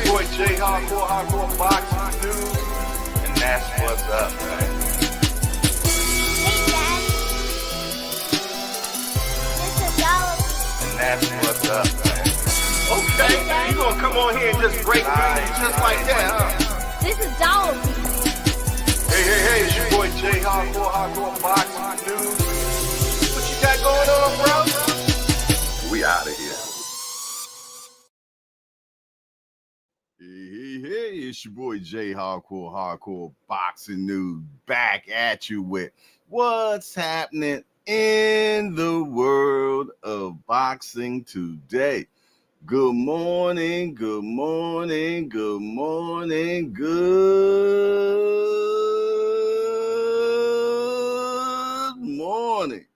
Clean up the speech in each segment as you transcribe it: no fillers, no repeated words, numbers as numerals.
it's your boy J Hardcore Boxing News, and that's what's up, man. And that's what's up, man. Okay, you gonna come on here and just break news just like that, huh? This is Dollar. Hey, it's your boy J Hardcore Boxing News. What you got going on, bro? We out of here. Hey, it's your boy J Hardcore Boxing News, back at you with what's happening in the world of boxing today. Good morning, good morning, good morning, good morning.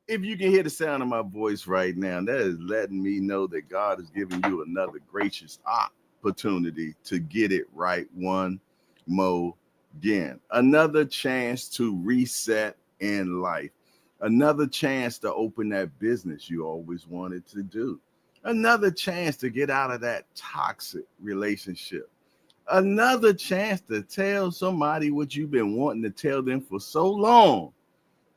If you can hear the sound of my voice right now, that is letting me know that God is giving you another gracious opportunity to get it right one more again. Another chance to reset in life. Another chance to open that business you always wanted to do. Another chance to get out of that toxic relationship. Another chance to tell somebody what you've been wanting to tell them for so long,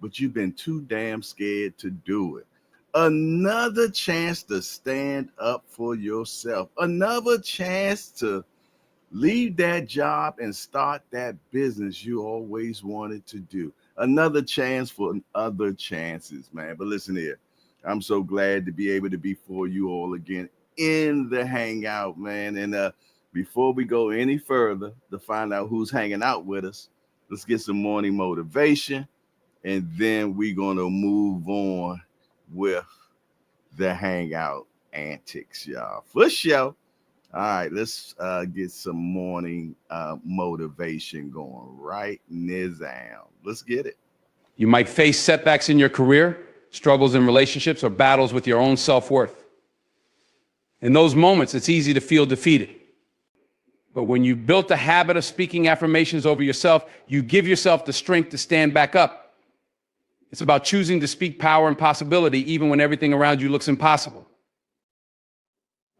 but you've been too damn scared to do it. Another chance to stand up for yourself. Another chance to leave that job and start that business you always wanted to do. Another chance for other chances, man. But listen here, I'm so glad to be able to be for you all again in the hangout, man. And before we go any further to find out who's hanging out with us, let's get some morning motivation, and then we're going to move on with the hangout antics, y'all. For sure. All right, let's get some morning motivation going right now. Let's get it. You might face setbacks in your career, struggles in relationships, or battles with your own self-worth. In those moments, it's easy to feel defeated. But when you've built a habit of speaking affirmations over yourself, you give yourself the strength to stand back up. It's about choosing to speak power and possibility even when everything around you looks impossible.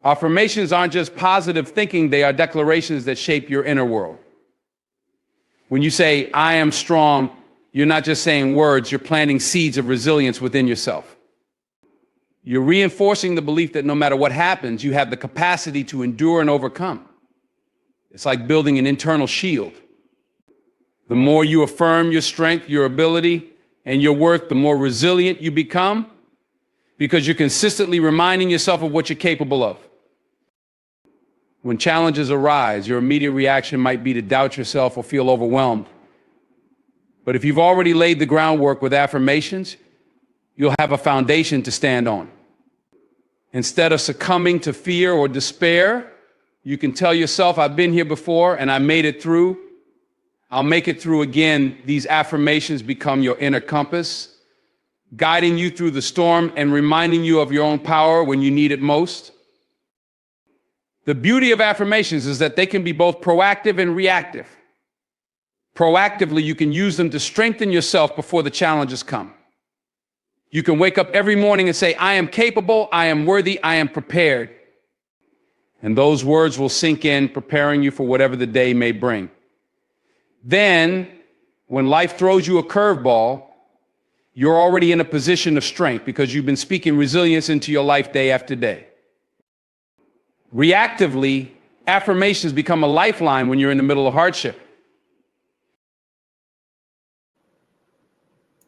Affirmations aren't just positive thinking, they are declarations that shape your inner world. When you say, I am strong, you're not just saying words, you're planting seeds of resilience within yourself. You're reinforcing the belief that no matter what happens, you have the capacity to endure and overcome. It's like building an internal shield. The more you affirm your strength, your ability, and your worth, the more resilient you become, because you're consistently reminding yourself of what you're capable of. When challenges arise, your immediate reaction might be to doubt yourself or feel overwhelmed. But if you've already laid the groundwork with affirmations, you'll have a foundation to stand on. Instead of succumbing to fear or despair, you can tell yourself, I've been here before and I made it through. I'll make it through again. These affirmations become your inner compass, guiding you through the storm and reminding you of your own power when you need it most. The beauty of affirmations is that they can be both proactive and reactive. Proactively, you can use them to strengthen yourself before the challenges come. You can wake up every morning and say, I am capable, I am worthy, I am prepared. And those words will sink in, preparing you for whatever the day may bring. Then, when life throws you a curveball, you're already in a position of strength because you've been speaking resilience into your life day after day. Reactively, affirmations become a lifeline when you're in the middle of hardship.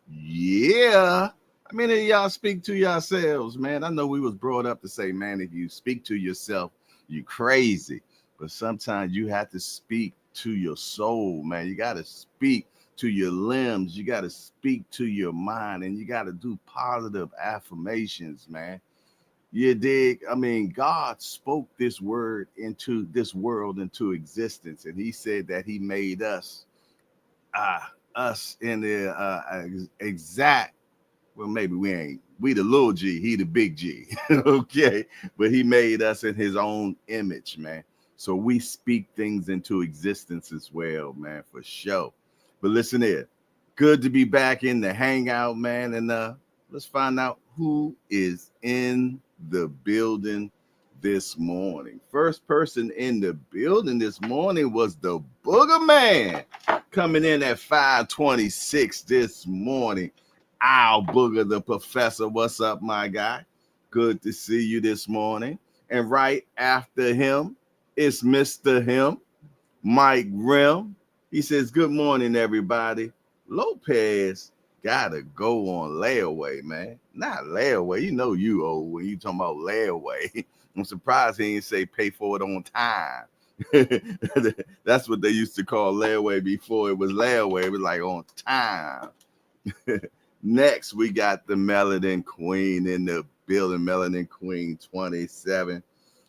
Yeah. I mean, y'all speak to yourselves, man. I know we was brought up to say, man, if you speak to yourself, you crazy. But sometimes you have to speak to your soul, man. You got to speak to your limbs. You got to speak to your mind, and you got to do positive affirmations, man. You dig? I mean, God spoke this word into this world into existence, and he said that he made us in the exact, well, maybe we the little G, he the big G, okay? But he made us in his own image, man. So we speak things into existence as well, man, for sure. But listen here, good to be back in the hangout, man, and let's find out who is in the building this morning. First person in the building this morning was the Booger Man, coming in at 5:26 this morning. Al Booger, the professor. What's up, my guy? Good to see you this morning. And right after him, it's Mr. Him, Mike Rim. He says, good morning, everybody. Lopez gotta go on layaway, man. Not layaway. You know you old when you talking about layaway. I'm surprised he didn't say pay for it on time. That's what they used to call layaway before it was layaway. It was like on time. Next, we got the Melanin Queen in the building, Melanin Queen 27.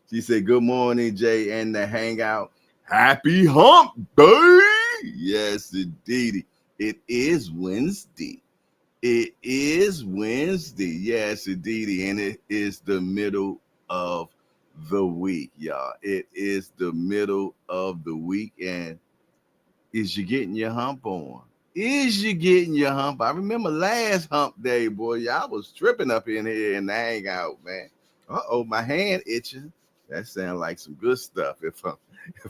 She said, good morning, Jay, and the hangout. Happy hump day. Yes, indeed. It is Wednesday. It is Wednesday. Yes, indeed. And it is the middle of the week, y'all. It is the middle of the week. And is you getting your hump on? Is you getting your hump? I remember last hump day, boy. Y'all was tripping up in here in the hangout, man. Uh-oh, my hand itching. That sounds like some good stuff if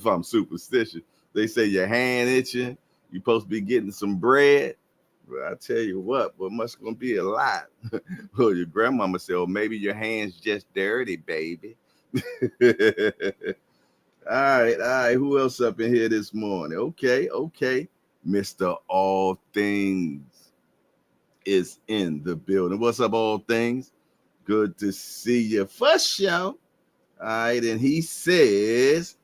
I'm superstitious. They say your hand itching, you're supposed to be getting some bread. Well, I tell you what, but must gonna be a lot. Well, your grandmama said, oh, maybe your hand's just dirty, baby. All right. Who else up in here this morning? Okay. Mr. All Things is in the building. What's up, All Things? Good to see you. First show. All right, and he says,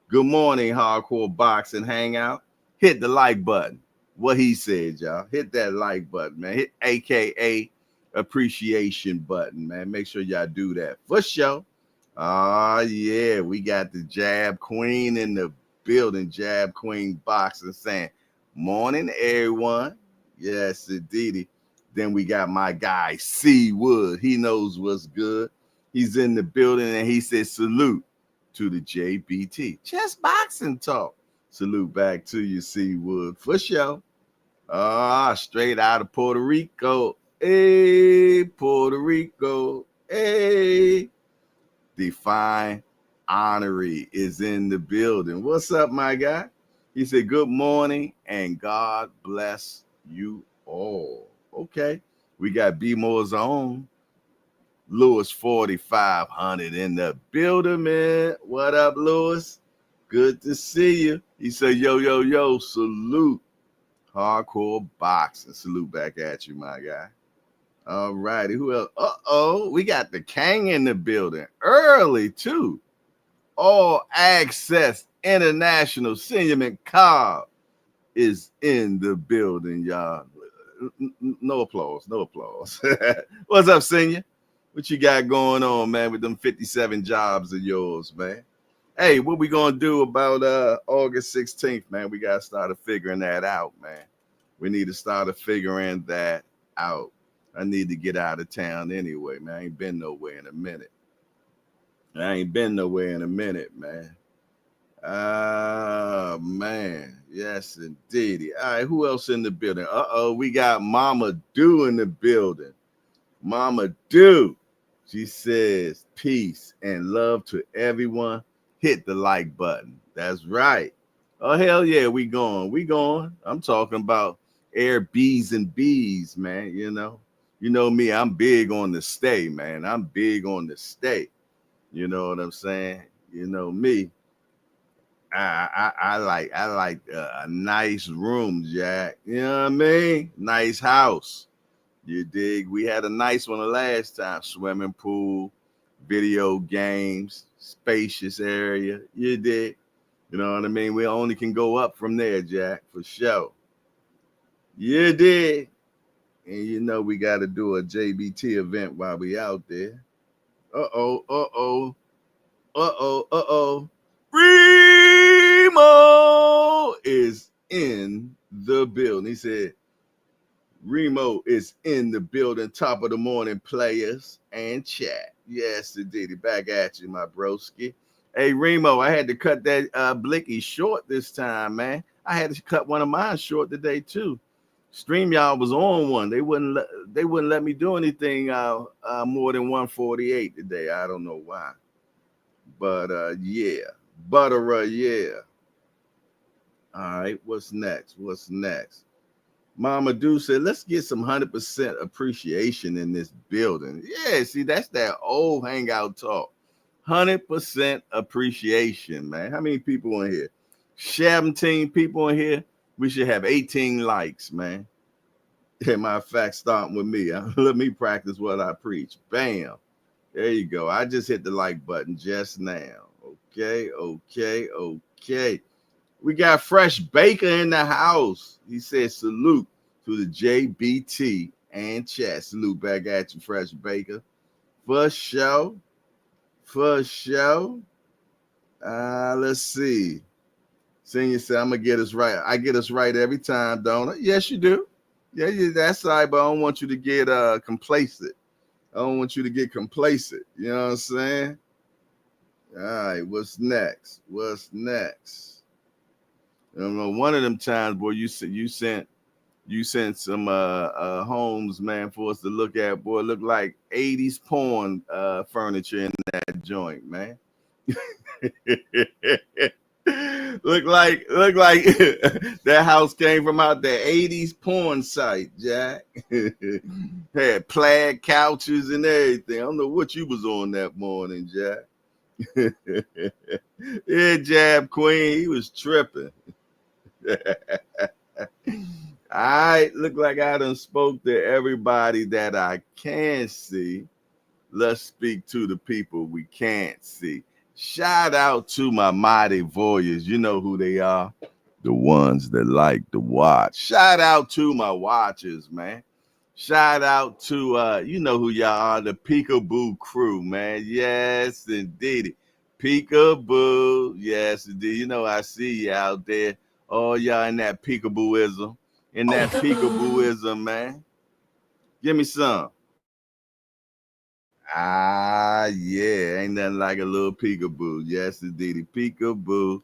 good morning, Hardcore Boxing Hangout. Hit the like button. What he said, y'all. Hit that like button, man. Hit AKA appreciation button, man. Make sure y'all do that. For sure. Yeah, we got the Jab Queen in the building. Jab Queen Boxing saying, morning, everyone. Yes, indeed. Then we got my guy, C Wood. He knows what's good. He's in the building and he says salute to the JBT. Just boxing talk. Salute back to you, C Wood. For sure. Straight out of Puerto Rico. Hey, Puerto Rico. Hey. Define Honoree is in the building. What's up, my guy? He said, good morning and God bless you all. Okay. We got B-More's own Lewis 4500 in the building, man. What up, Lewis? Good to see you. He said, yo, salute. Hardcore boxing. Salute back at you, my guy. All righty. Who else? Uh-oh. We got the King in the building. Early, too. All Access International. Cinnamon Cobb is in the building, y'all. No applause. What's up, Senior? What you got going on, man, with them 57 jobs of yours, man? Hey, what we gonna do about August 16th, man? We gotta start figuring that out, man. We need to start figuring that out. I need to get out of town anyway, man. I ain't been nowhere in a minute, man. Man. Yes, indeed. All right, who else in the building? We got Mama Do in the building. Mama Do. She says, peace and love to everyone. Hit the like button. That's right. Oh, hell yeah, we going. I'm talking about Air B's and B's, man. You know me, I'm big on the stay, man. I'm big on the stay. You know what I'm saying? You know me. I like a nice room, Jack. You know what I mean? Nice house. You dig? We had a nice one the last time. Swimming pool, video games, spacious area. You dig? You know what I mean? We only can go up from there, Jack, for sure. You dig? And you know we got to do a JBT event while we out there. Uh-oh. Remo is in the building. He said, Remo is in the building. Top of the morning, players and chat. Yes, indeed. Back at you, my broski. Hey, Remo, I had to cut that blicky short this time, man. I had to cut one of mine short today too. StreamYard was on one. They wouldn't let me do anything more than 148 today. I don't know why. But yeah, butter, yeah. All right, what's next? What's next? Mama Do said, let's get some 100% appreciation in this building. Yeah, see, that's that old hangout talk. 100% appreciation, man. How many people in here? 17 people in here. We should have 18 likes, man. Matter of fact, starting with me. Let me practice what I preach. Bam. There you go. I just hit the like button just now. Okay, okay, okay. We got Fresh Baker in the house. He says salute to the JBT and chat. Salute back at you, Fresh Baker. For sure. For sure. Let's see. Senior said, I'm gonna get us right. I get us right every time, don't I? Yes, you do. Yeah, that's right, but I don't want you to get complacent. I don't want you to get complacent. You know what I'm saying? All right, what's next? What's next? I don't know. One of them times, boy, you sent some homes, man, for us to look at. Boy, look like 80s porn furniture in that joint, man. look like that house came from out the 80s porn site, Jack. Had plaid couches and everything. I don't know what you was on that morning, Jack. Yeah, Jab Queen, he was tripping. I look like I done spoke to everybody that I can see. Let's speak to the people we can't see. Shout out to my mighty voyeurs. You know who they are. The ones that like to watch. Shout out to my watchers, man. Shout out to you know who y'all are, the Peekaboo crew, man. Yes, indeed. Peekaboo. Yes, indeed. You know I see you out there. Oh, y'all in that peekabooism. In that peekabooism, man. Give me some. Yeah, ain't nothing like a little peekaboo. Yes, indeed. Peekaboo,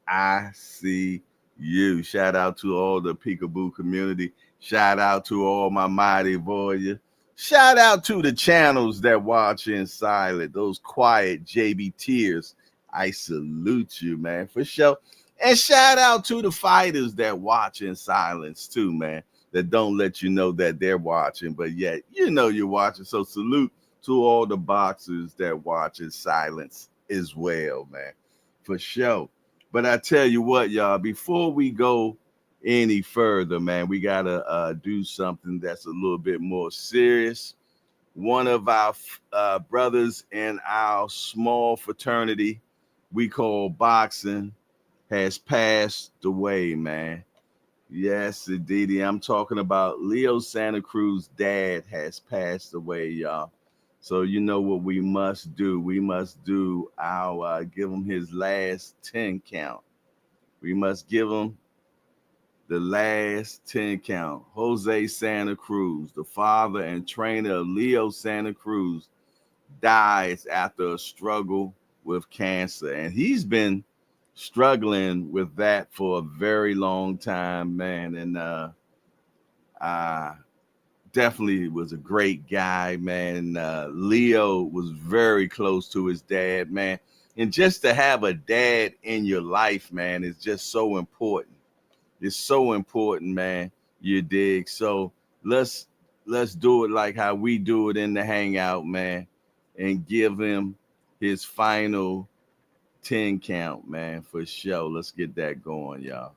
I see you. Shout out to all the peekaboo community. Shout out to all my mighty voyeurs. Shout out to the channels that watch in silent, those quiet JB tears. I salute you, man, for sure. And shout out to the fighters that watch in silence too, man, that don't let you know that they're watching, but yet you know you're watching. So salute to all the boxers that watch in silence as well, man, for sure. But I tell you what, y'all, before we go any further, man, we gotta do something that's a little bit more serious. One of our brothers in our small fraternity we call boxing has passed away, man. Yes, indeed. I'm talking about Leo Santa Cruz' dad has passed away, y'all. So you know what we must do. We must do our give him his last 10 count. We must give him the last 10 count. Jose Santa Cruz, the father and trainer of Leo Santa Cruz, dies after a struggle with cancer. And he's been struggling with that for a very long time, man. And definitely was a great guy, man. Leo was very close to his dad, man. And just to have a dad in your life, man, is just so important. It's so important, man. You dig? So let's do it like how we do it in the hangout, man, and give him his final 10 count, man, for sure. Let's get that going, y'all.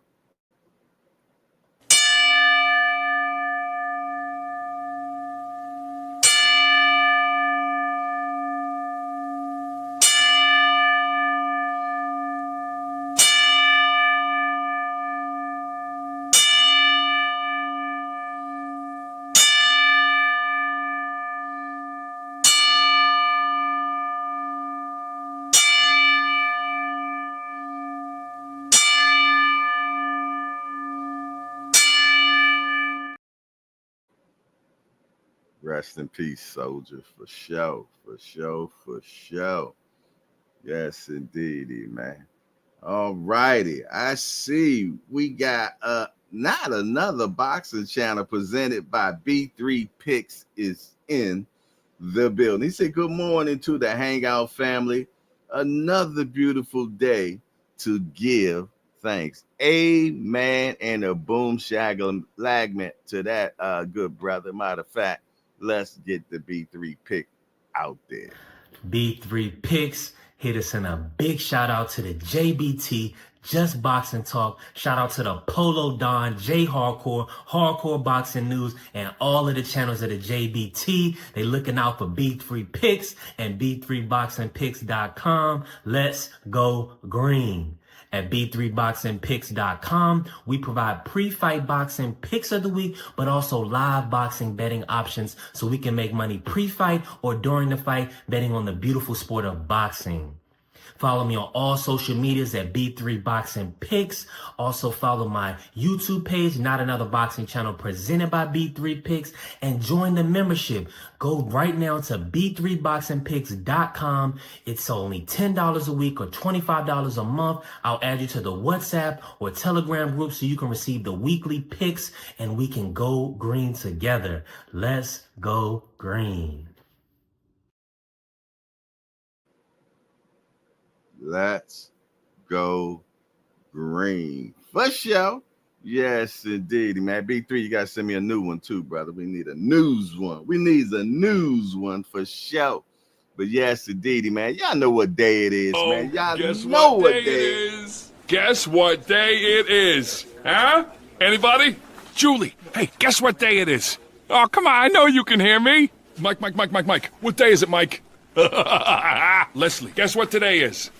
Rest in peace, soldier, for sure, for sure, for sure. Yes, indeedy, man. All righty. I see we got not another boxing channel presented by B3 Picks is in the building. He said, good morning to the Hangout family. another beautiful day to give thanks. Amen. And a boom lagment to that, good brother. Matter of fact, let's get the B3 pick out there. B3 Picks. Hit us in a big shout out to the JBT, Just Boxing Talk. Shout out to the Polo Don, J Hardcore, Hardcore Boxing News, and all of the channels of the JBT. They looking out for B3 Picks and B3BoxingPicks.com. Let's go green. At B3BoxingPicks.com, we provide pre-fight boxing picks of the week, but also live boxing betting options so we can make money pre-fight or during the fight betting on the beautiful sport of boxing. Follow me on all social medias at B3 Boxing Picks. Also follow my YouTube page, Not Another Boxing Channel, presented by B3 Picks, and join the membership. Go right now to B3BoxingPicks.com. It's only $10 a week or $25 a month. I'll add you to the WhatsApp or Telegram group so you can receive the weekly picks and we can go green together. Let's go green. Let's go green. For sure. Yes, indeed, man. B3, you gotta send me a new one too, brother. We need a news one. We need a news one for sure. But yes, indeed, man. Y'all know what day it is, man. Y'all know what day it is. Guess what day it is? Huh? Anybody? Julie, hey, guess what day it is? Oh, come on, I know you can hear me. Mike. What day is it, Mike? Leslie, guess what today is?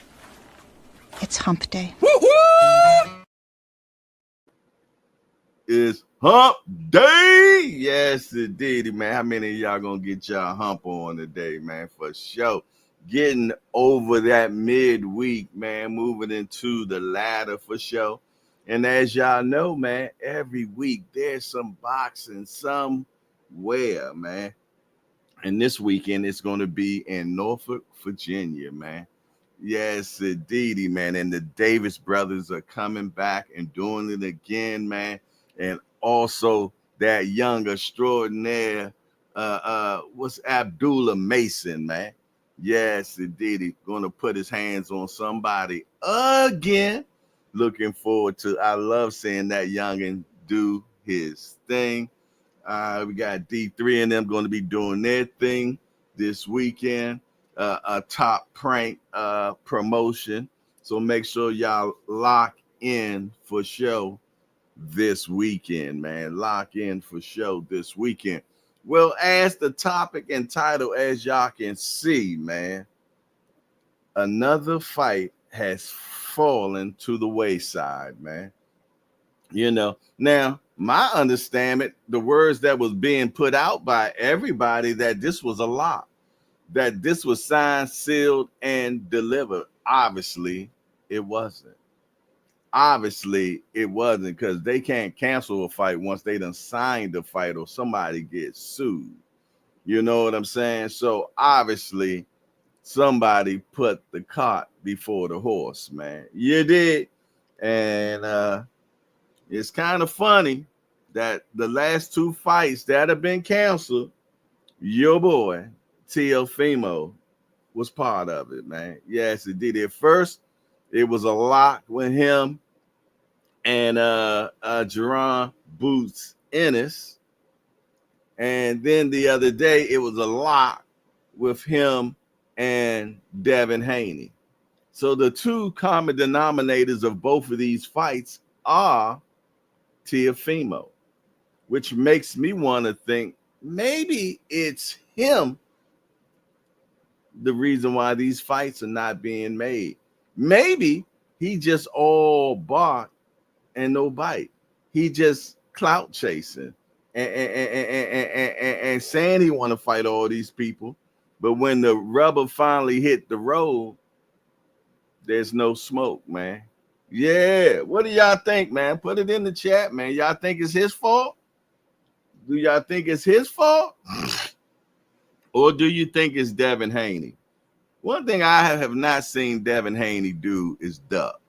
It's hump day. Woo-hoo! It's hump day. Yes, indeed, man. How many of y'all gonna get y'all hump on today, man? For sure. Getting over that midweek, man, moving into the ladder for sure. And as y'all know, man, every week there's some boxing somewhere, man. And this weekend it's going to be in Norfolk, Virginia, man. Yes, indeedy, man. And the Davis brothers are coming back and doing it again, man. And also that young extraordinaire, what's Abdullah Mason, man. Yes, indeed. He's going to put his hands on somebody again. Looking forward to, I love seeing that youngin do his thing. We got D3 and them going to be doing their thing this weekend. A top prank promotion. So make sure y'all lock in for show this weekend, man. Lock in for show this weekend. Well, as the topic and title, as y'all can see, man, another fight has fallen to the wayside, man. You know, now my understanding, the words that was being put out by everybody, that this was a lot, that this was signed, sealed, and delivered. Obviously, it wasn't. Obviously, it wasn't, because they can't cancel a fight once they done signed the fight or somebody gets sued. You know what I'm saying? So obviously, somebody put the cart before the horse, man. You did. And it's kind of funny that the last two fights that have been canceled, your boy, Teofimo, was part of it, man. Yes, it did. At first, it was a lock with him and Jerron Boots Ennis. And then the other day, it was a lock with him and Devin Haney. So the two common denominators of both of these fights are Teofimo, which makes me want to think maybe it's him the reason why these fights are not being made. Maybe he just all bark and no bite. He just clout chasing and saying he want to fight all these people, but when the rubber finally hit the road, there's no smoke, man. Yeah, what do y'all think, man? Put it in the chat, man. Y'all think it's his fault? Do y'all think it's his fault? Or do you think it's Devin Haney? One thing I have not seen Devin Haney do is duck.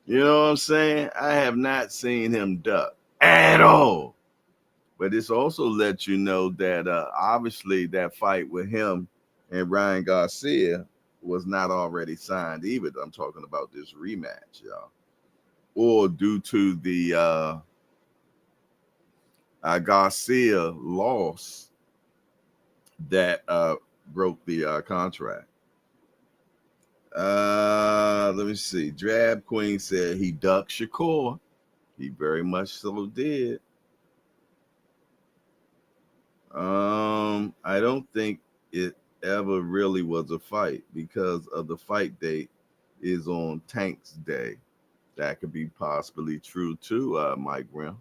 You know what I'm saying? I have not seen him duck at all. But this also lets you know that obviously that fight with him and Ryan Garcia was not already signed either. I'm talking about this rematch, y'all. Or due to the Garcia loss that broke the contract. Let me see. Drab Queen said he ducked Shakur. He very much so did. I don't think it ever really was a fight because of the fight date is on Tank's Day. That could be possibly true too, Mike Grimm.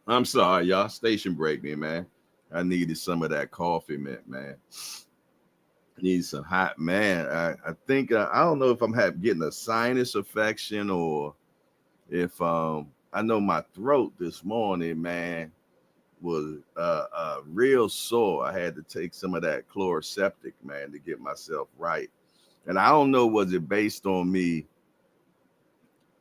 I'm sorry, y'all. Station break me, man. I needed some of that coffee, man. Need some hot, man. I think I don't know if I'm getting a sinus infection or if I know my throat this morning, man, was real sore. I had to take some of that chloroseptic, man, to get myself right. And I don't know, was it based on me?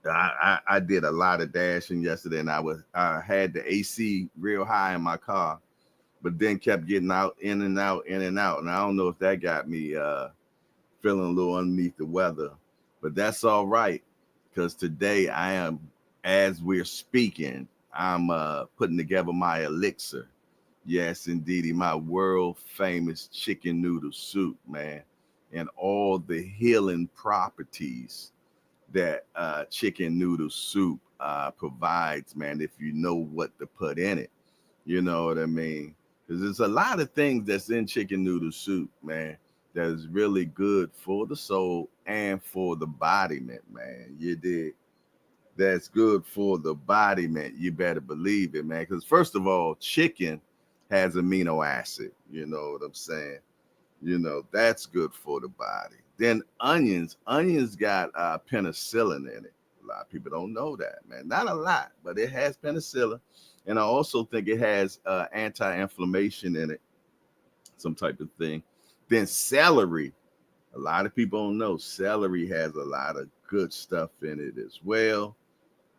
I did a lot of dashing yesterday, and I had the AC real high in my car, but then kept getting out, in and out. And I don't know if that got me feeling a little underneath the weather, but that's all right, because today I am, as we're speaking, I'm putting together my elixir. Yes, indeedy, my world famous chicken noodle soup, man, and all the healing properties that chicken noodle soup provides, man, if you know what to put in it. You know what I mean? Because there's a lot of things that's in chicken noodle soup, man, that is really good for the soul and for the body, man. You did. That's good for the body, man. You better believe it, man. Because first of all, chicken has amino acid. You know what I'm saying? You know, that's good for the body. Then onions got penicillin in it. A lot of people don't know that, man. Not a lot, but it has penicillin. And I also think it has anti-inflammation in it, some type of thing. Then celery. A lot of people don't know celery has a lot of good stuff in it as well.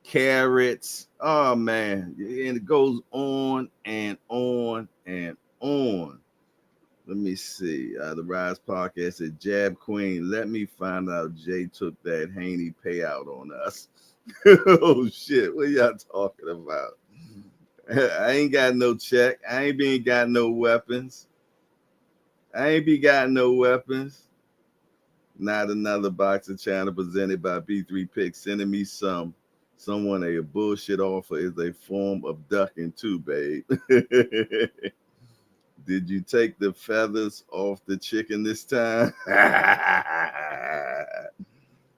Carrots. Oh, man. And it goes on and on and on. Let me see. The Rise Podcast said, Jab Queen, let me find out Jay took that Haney payout on us. Oh, shit. What y'all talking about? I ain't got no check. I ain't been got no weapons. Not another box of China presented by B3 Picks. Sending me someone a bullshit offer is a form of ducking too, babe. Did you take the feathers off the chicken this time?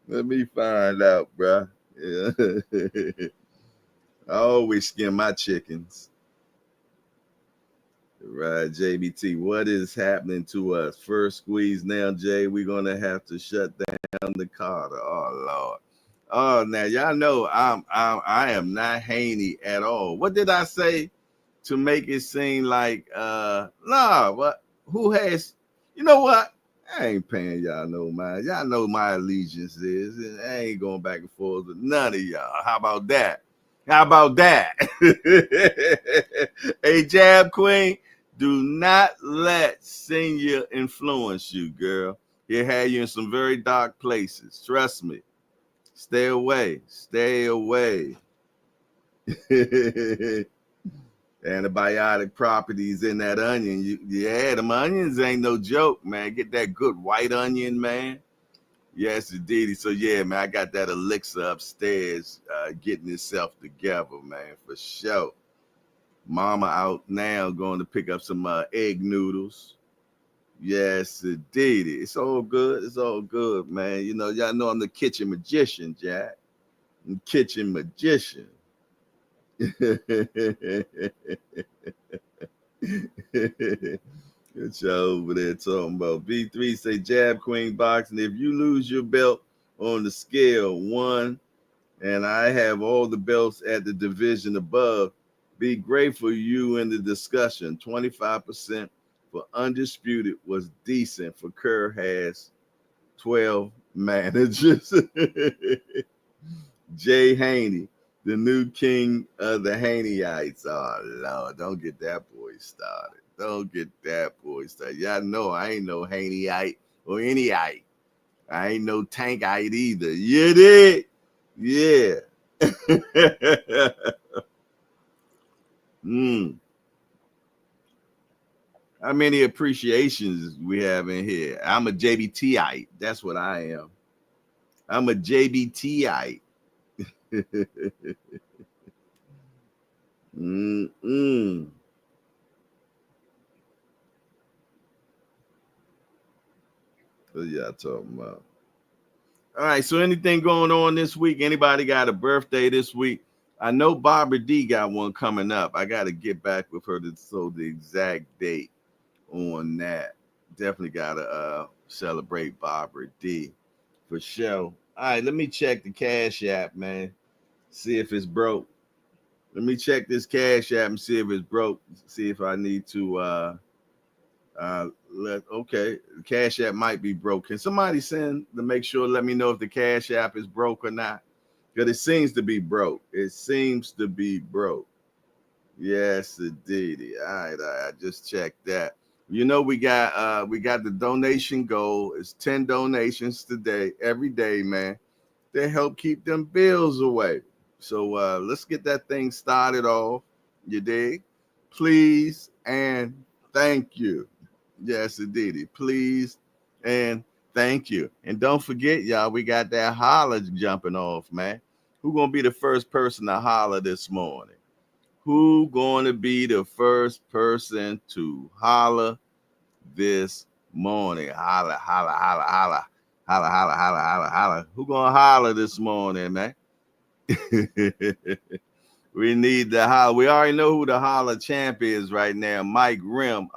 Let me find out, bruh. Yeah. I always skin my chickens. Right, JBT, what is happening to us? First squeeze now, Jay. We're gonna have to shut down the Carter. Oh Lord. Oh, now y'all know I am not Haney at all. What did I say to make it seem like what? Who has? You know what? I ain't paying y'all no mind. Y'all know my allegiance is, and I ain't going back and forth with none of y'all. How about that? Hey, Jab Queen, do not let senior influence you, girl. He'll have you in some very dark places. Trust me. Stay away. Antibiotic properties in that onion. Yeah, them onions ain't no joke, man. Get that good white onion, man. Yes, indeed. So, yeah, man, I got that elixir upstairs getting itself together, man, for sure. Mama out now going to pick up some egg noodles. Yes, indeed. It's all good, man. You know, y'all know I'm the kitchen magician, Jack. I'm kitchen magician. What y'all over there talking about? B3 say Jab Queen boxing. If you lose your belt on the scale 1, and I have all the belts at the division above, be grateful you in the discussion. 25% for undisputed was decent. For Kerr has 12 managers. Jay Haney, the new king of the Haneyites. Oh Lord, don't get that boy started. Don't get that boy stuff. Y'all know I ain't no Haneyite or anyite. I ain't no tankite either. You did? Yeah. How many appreciations we have in here? I'm a JBTite. That's what I am. I'm a JBTite. What y'all talking about? All right, so anything going on this week? Anybody got a birthday this week? I know Barbara D got one coming up. I got to get back with her to so the exact date on that. Definitely got to celebrate Barbara D for sure. All right, let me check the Cash App, man. See if it's broke. Let me check this Cash App and see if it's broke. See if I need to okay, the Cash App might be broke. Can somebody send to make sure, let me know if the Cash App is broke or not? Because it seems to be broke. It seems to be broke. Yes, indeed. All right, I just checked that. You know, we got the donation goal. It's 10 donations today, every day, man. They help keep them bills away. So let's get that thing started off. You dig? Please and thank you. Yes, indeed. Please and thank you. And don't forget, y'all, we got that holler jumping off, man. Who gonna be the first person to holler this morning? Who gonna be the first person to holler this morning? Holler, holler, holler, holler, holler, holler, holler, holler, holler. Who gonna holler this morning, man? We need the holler. We already know who the holler champ is right now. Mike Rim.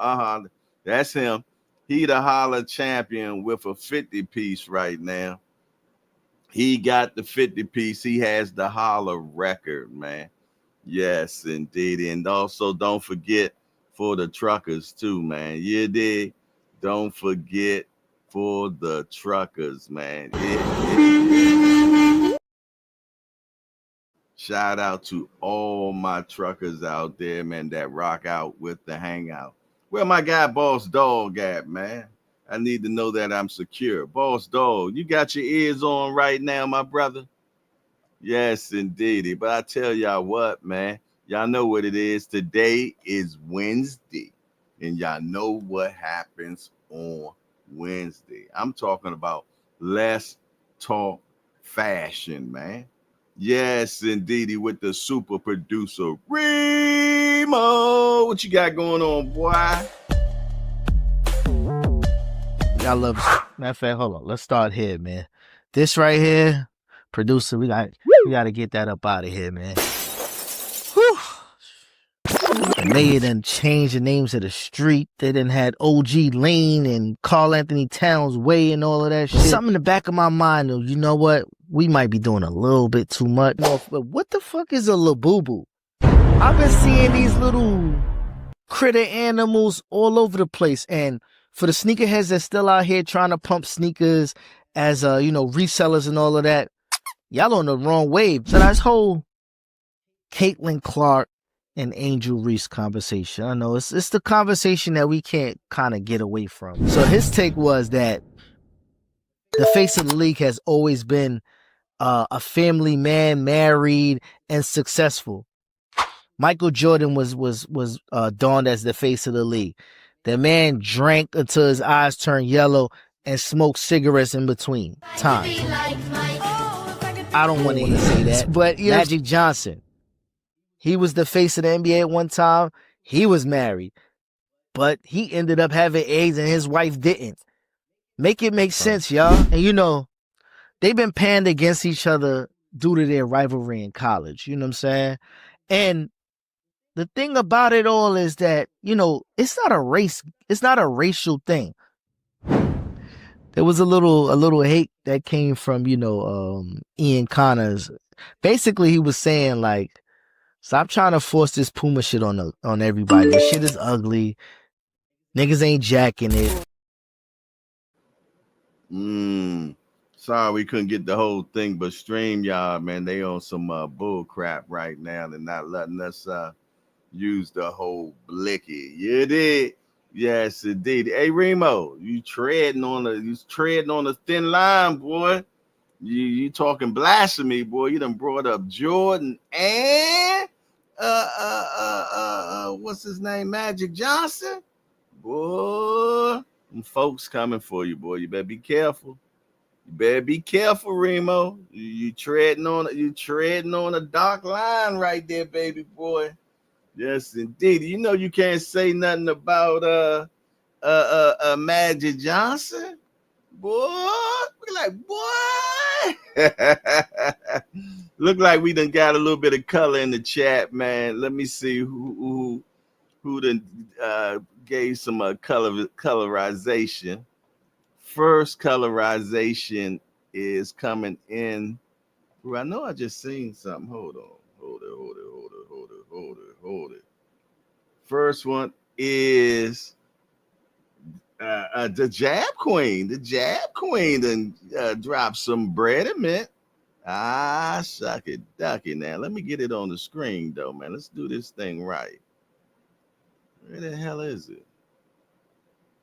That's him. He the holler champion with a 50 piece right now. He got the 50 piece. He has the holler record, man. Yes, indeed. And also don't forget for the truckers too, man. You dig? Don't forget for the truckers, man. Shout out to all my truckers out there, man, that rock out with the hangout. Where my guy Boss Dog at, man? I need to know that I'm secure. Boss Dog, you got your ears on right now, my brother? Yes, indeed. But I tell y'all what, man, y'all know what it is. Today is Wednesday, and y'all know what happens on Wednesday. I'm talking about Let's Talk Fashion, man. Yes, indeedy, with the super producer, Remo. What you got going on, boy? Y'all love this. Matter of fact, hold on. Let's start here, man. This right here, producer, we got to get that up out of here, man. Whew. The mayor done changed the names of the street. They done had OG Lane and Carl Anthony Towns Way and all of that shit. Something in the back of my mind, though, you know what? We might be doing a little bit too much. But what the fuck is a labubu? I've been seeing these little critter animals all over the place. And for the sneakerheads that's still out here trying to pump sneakers as, resellers and all of that, y'all on the wrong wave. So that's whole Caitlin Clark and Angel Reese conversation. I know it's the conversation that we can't kind of get away from. So his take was that the face of the league has always been a family man, married and successful. Michael Jordan was donned as the face of the league. The man drank until his eyes turned yellow and smoked cigarettes in between times. I don't want to say that, but Magic Johnson, he was the face of the NBA at one time. He was married, but he ended up having AIDS and his wife didn't. Make it make sense, y'all. And they've been panned against each other due to their rivalry in college. You know what I'm saying? And the thing about it all is that, it's not a race. It's not a racial thing. There was a little hate that came from, Ian Connors. Basically, he was saying, like, stop trying to force this Puma shit on everybody. This shit is ugly. Niggas ain't jacking it. Sorry we couldn't get the whole thing, but StreamYard, man, they on some bull crap right now. They're not letting us use the whole blicky. You did. Yes, indeed. Hey, Remo, you treading on a thin line, boy. You talking blasphemy, boy. You done brought up Jordan and what's his name? Magic Johnson. Boy, them folks coming for you, boy. You better be careful. You better be careful, Remo. You treading on a dark line right there, baby boy. Yes, indeed. You know you can't say nothing about Magic Johnson. Boy, look like we done got a little bit of color in the chat, man. Let me see who done gave some colorization. First colorization is coming in. Ooh, I know I just seen something. Hold on. Hold it. First one is the Jab Queen. The Jab Queen then dropped some bread and mint. Ah, suck it, ducky. Now let me get it on the screen, though, man. Let's do this thing right. Where the hell is it?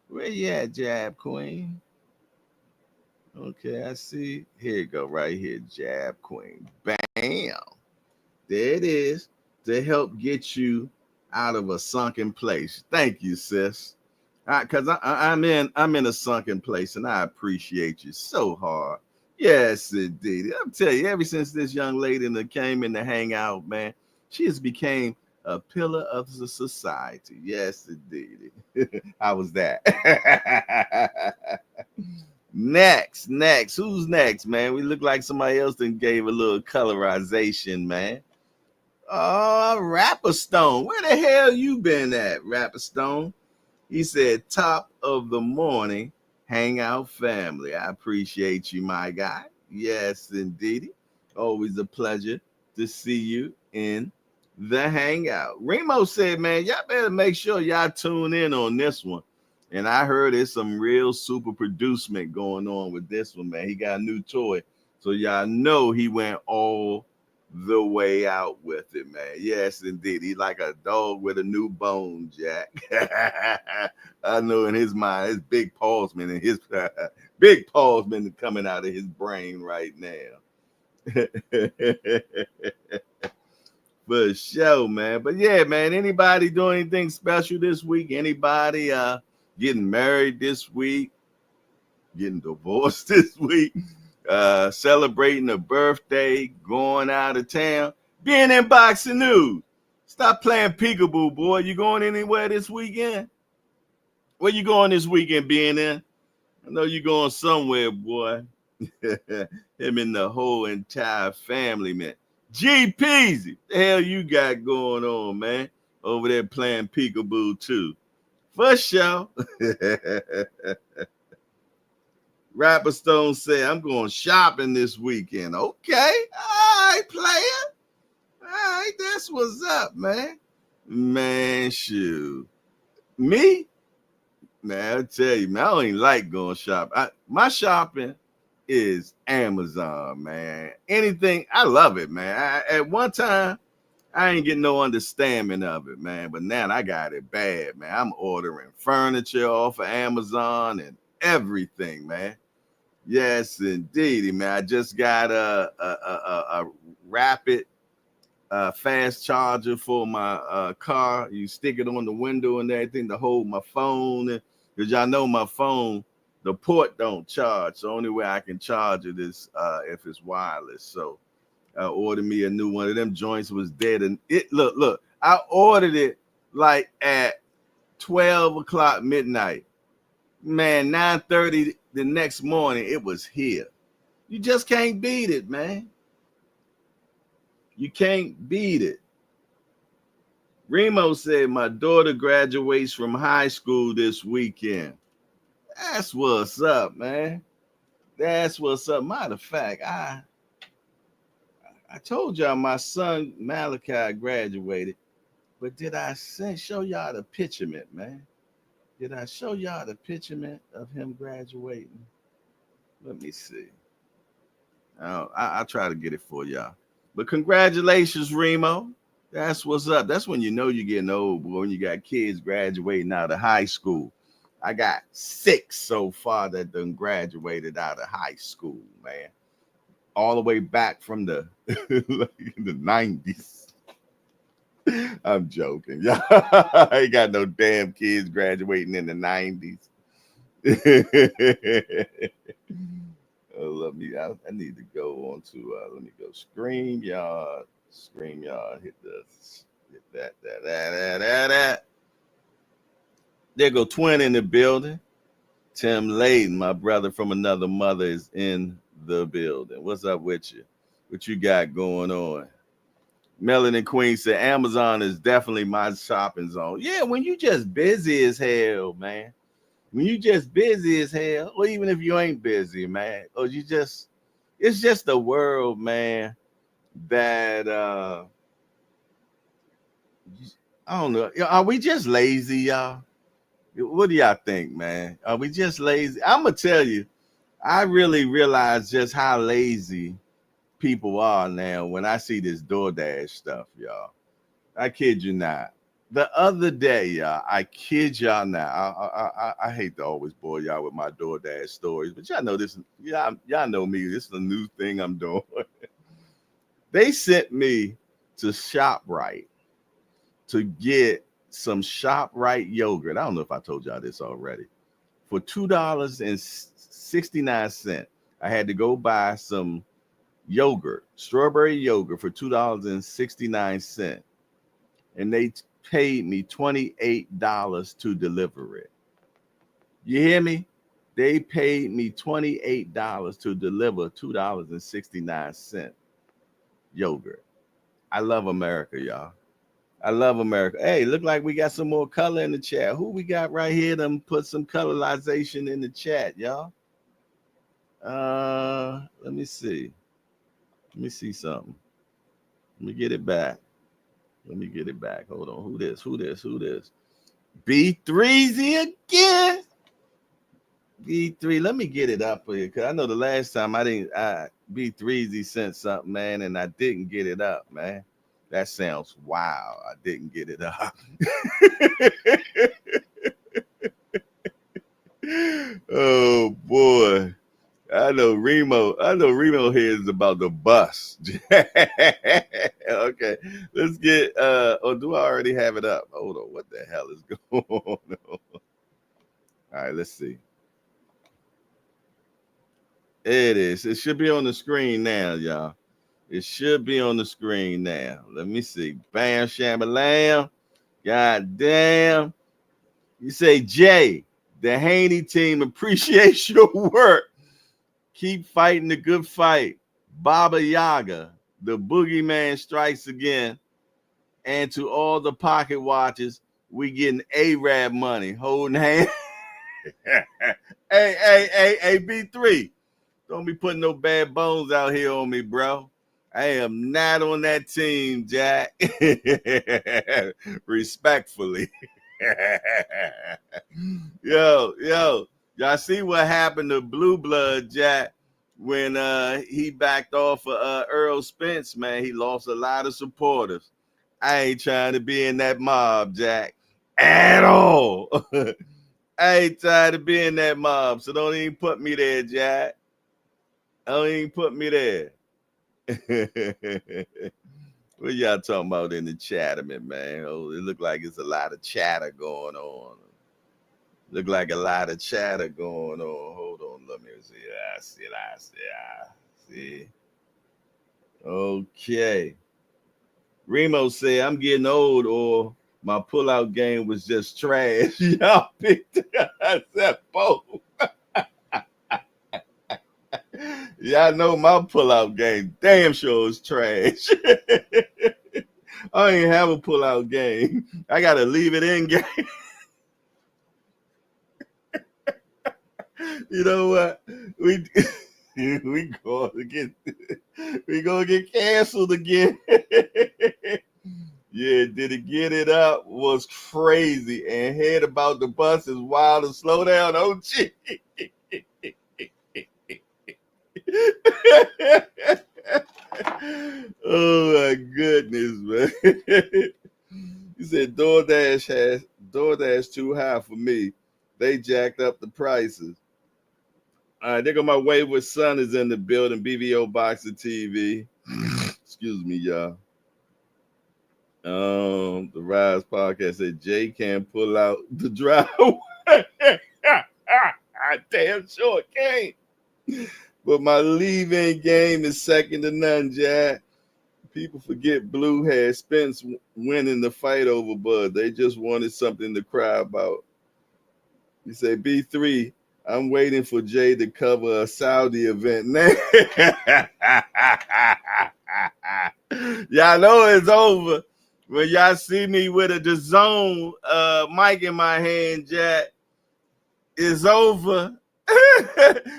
Where you at, Jab Queen? Okay, I see. Here you go, right here, Jab Queen. Bam. There it is to help get you out of a sunken place. Thank you, sis. Because I'm in a sunken place, and I appreciate you so hard. Yes, indeed. I'll tell you, ever since this young lady came in to hang out, man, she has became a pillar of the society. Yes, indeed. How was that? Next. Who's next, man? We look like somebody else that gave a little colorization, man. Oh, Rapper Stone. Where the hell you been at, Rapper Stone? He said, top of the morning, hangout family. I appreciate you, my guy. Yes, indeed. Always a pleasure to see you in the hangout. Remo said, man, y'all better make sure y'all tune in on this one. And I heard there's some real super producement going on with this one, man. He got a new toy. So y'all know he went all the way out with it, man. Yes, indeed. He's like a dog with a new bone, Jack. I know in his mind, his big paws man, and his big paws man coming out of his brain right now. For sure, man. But yeah, man, anybody doing anything special this week? Anybody getting married this week? Getting divorced this week? Celebrating a birthday, going out of town, being in boxing news. Stop playing peekaboo, boy. You going anywhere this weekend? Where you going this weekend, being in? I know you going somewhere, boy. Him and the whole entire family, man. G Peasy, the hell you got going on, man? Over there playing peekaboo too. For sure. Rapper Stone said, I'm going shopping this weekend. Okay. All right, player. All right, that's what's up, man. Man, shoot. Me? Man, I tell you, man, I don't even like going shopping. My shopping is Amazon, man. Anything, I love it, man. At one time, I ain't getting no understanding of it, man. But now I got it bad, man. I'm ordering furniture off of Amazon and everything, man. Yes, indeed, man. I just got a rapid fast charger for my car. You stick it on the window and everything to hold my phone. Because y'all know my phone, the port don't charge. The only way I can charge it is if it's wireless. So I ordered me a new one of them joints. Was dead. And it look, I ordered it like at 12 o'clock midnight. Man, 9:30 the next morning, it was here. You just can't beat it, man. You can't beat it. Remo said, my daughter graduates from high school this weekend. That's what's up, man. That's what's up. Matter of fact, I told y'all my son Malachi graduated, but did I show y'all the picture, man? Did I show y'all the picture of him graduating? Let me see. I'll try to get it for y'all. But congratulations, Remo. That's what's up. That's when you know you're getting old, boy, when you got kids graduating out of high school. I got 6 so far that done graduated out of high school, man. All the way back from the the 90s. I'm joking. I ain't got no damn kids graduating in the 90s. I need to go on to let me go StreamYard. StreamYard, hit that. There go Twin in the building. Tim Layden, my brother from another mother, is in the building. What's up with you? What you got going on? Melanie Queen said Amazon is definitely my shopping zone. Yeah, when you just busy as hell, man. When you just busy as hell, or even if you ain't busy, man, or you just, it's just the world, man, that I don't know. Are we just lazy, y'all? What do y'all think, man? Are we just lazy? I'm gonna tell you, I really realize just how lazy people are now when I see this DoorDash stuff, y'all. I kid you not. The other day, y'all, I kid y'all not. I hate to always bore y'all with my DoorDash stories, but y'all know this. Y'all know me. This is a new thing I'm doing. They sent me to ShopRite to get some ShopRite yogurt. I don't know if I told y'all this already. For $2.69, I had to go buy some yogurt, strawberry yogurt for $2.69. And they paid me $28 to deliver it. You hear me? They paid me $28 to deliver $2.69 yogurt. I love America, y'all. I love America. Hey, look like we got some more color in the chat. Who we got right here to put some colorization in the chat, y'all? Let me see. Let me see something. Let me get it back. Hold on. Who this? B3Z again. B3. Let me get it up for you, because I know the last time B3Z sent something, man, and I didn't get it up, man. That sounds wild. I didn't get it up. Oh boy. I know Remo hears about the bus. Okay, let's get do I already have it up? Hold on, what the hell is going on? All right, let's see. It is. It should be on the screen now, y'all. It should be on the screen now. Let me see. Bam, shamalam. God damn. You say, Jay, the Haney team appreciates your work. Keep fighting the good fight. Baba Yaga, the boogeyman strikes again. And to all the pocket watchers, we getting Arab money. Holding hands. Hey, B3. Don't be putting no bad bones out here on me, bro. I am not on that team, Jack. Respectfully. Yo, y'all see what happened to Blue Blood, Jack, when he backed off of Earl Spence, man. He lost a lot of supporters. I ain't trying to be in that mob, Jack, at all. I ain't trying to be in that mob, so don't even put me there, Jack. Don't even put me there. What y'all talking about in the chat, man? Oh, it look like it's a lot of chatter going on. Look like a lot of chatter going on. Hold on, let me see. I see. Okay. Remo said, I'm getting old, or my pullout game was just trash. Y'all picked I said both. Y'all know my pullout game damn sure is trash. I ain't have a pullout game. I gotta leave it in game. You know what? We gonna get canceled again. Yeah, did it get it up? Was crazy. And head about the bus is wild and slow down. Oh, gee. Oh my goodness, man. He said DoorDash too high for me. They jacked up the prices. All right, there go my wayward son is in the building. BVO Boxer TV. Excuse me, y'all. The Rise podcast said Jay can't pull out the driveway. I damn sure can't. But my leave-in game is second to none, Jack. People forget Blue had Spence winning the fight over Bud. They just wanted something to cry about. You say B3, I'm waiting for Jay to cover a Saudi event now. Y'all know it's over. When y'all see me with a DAZN mic in my hand, Jack, it's over.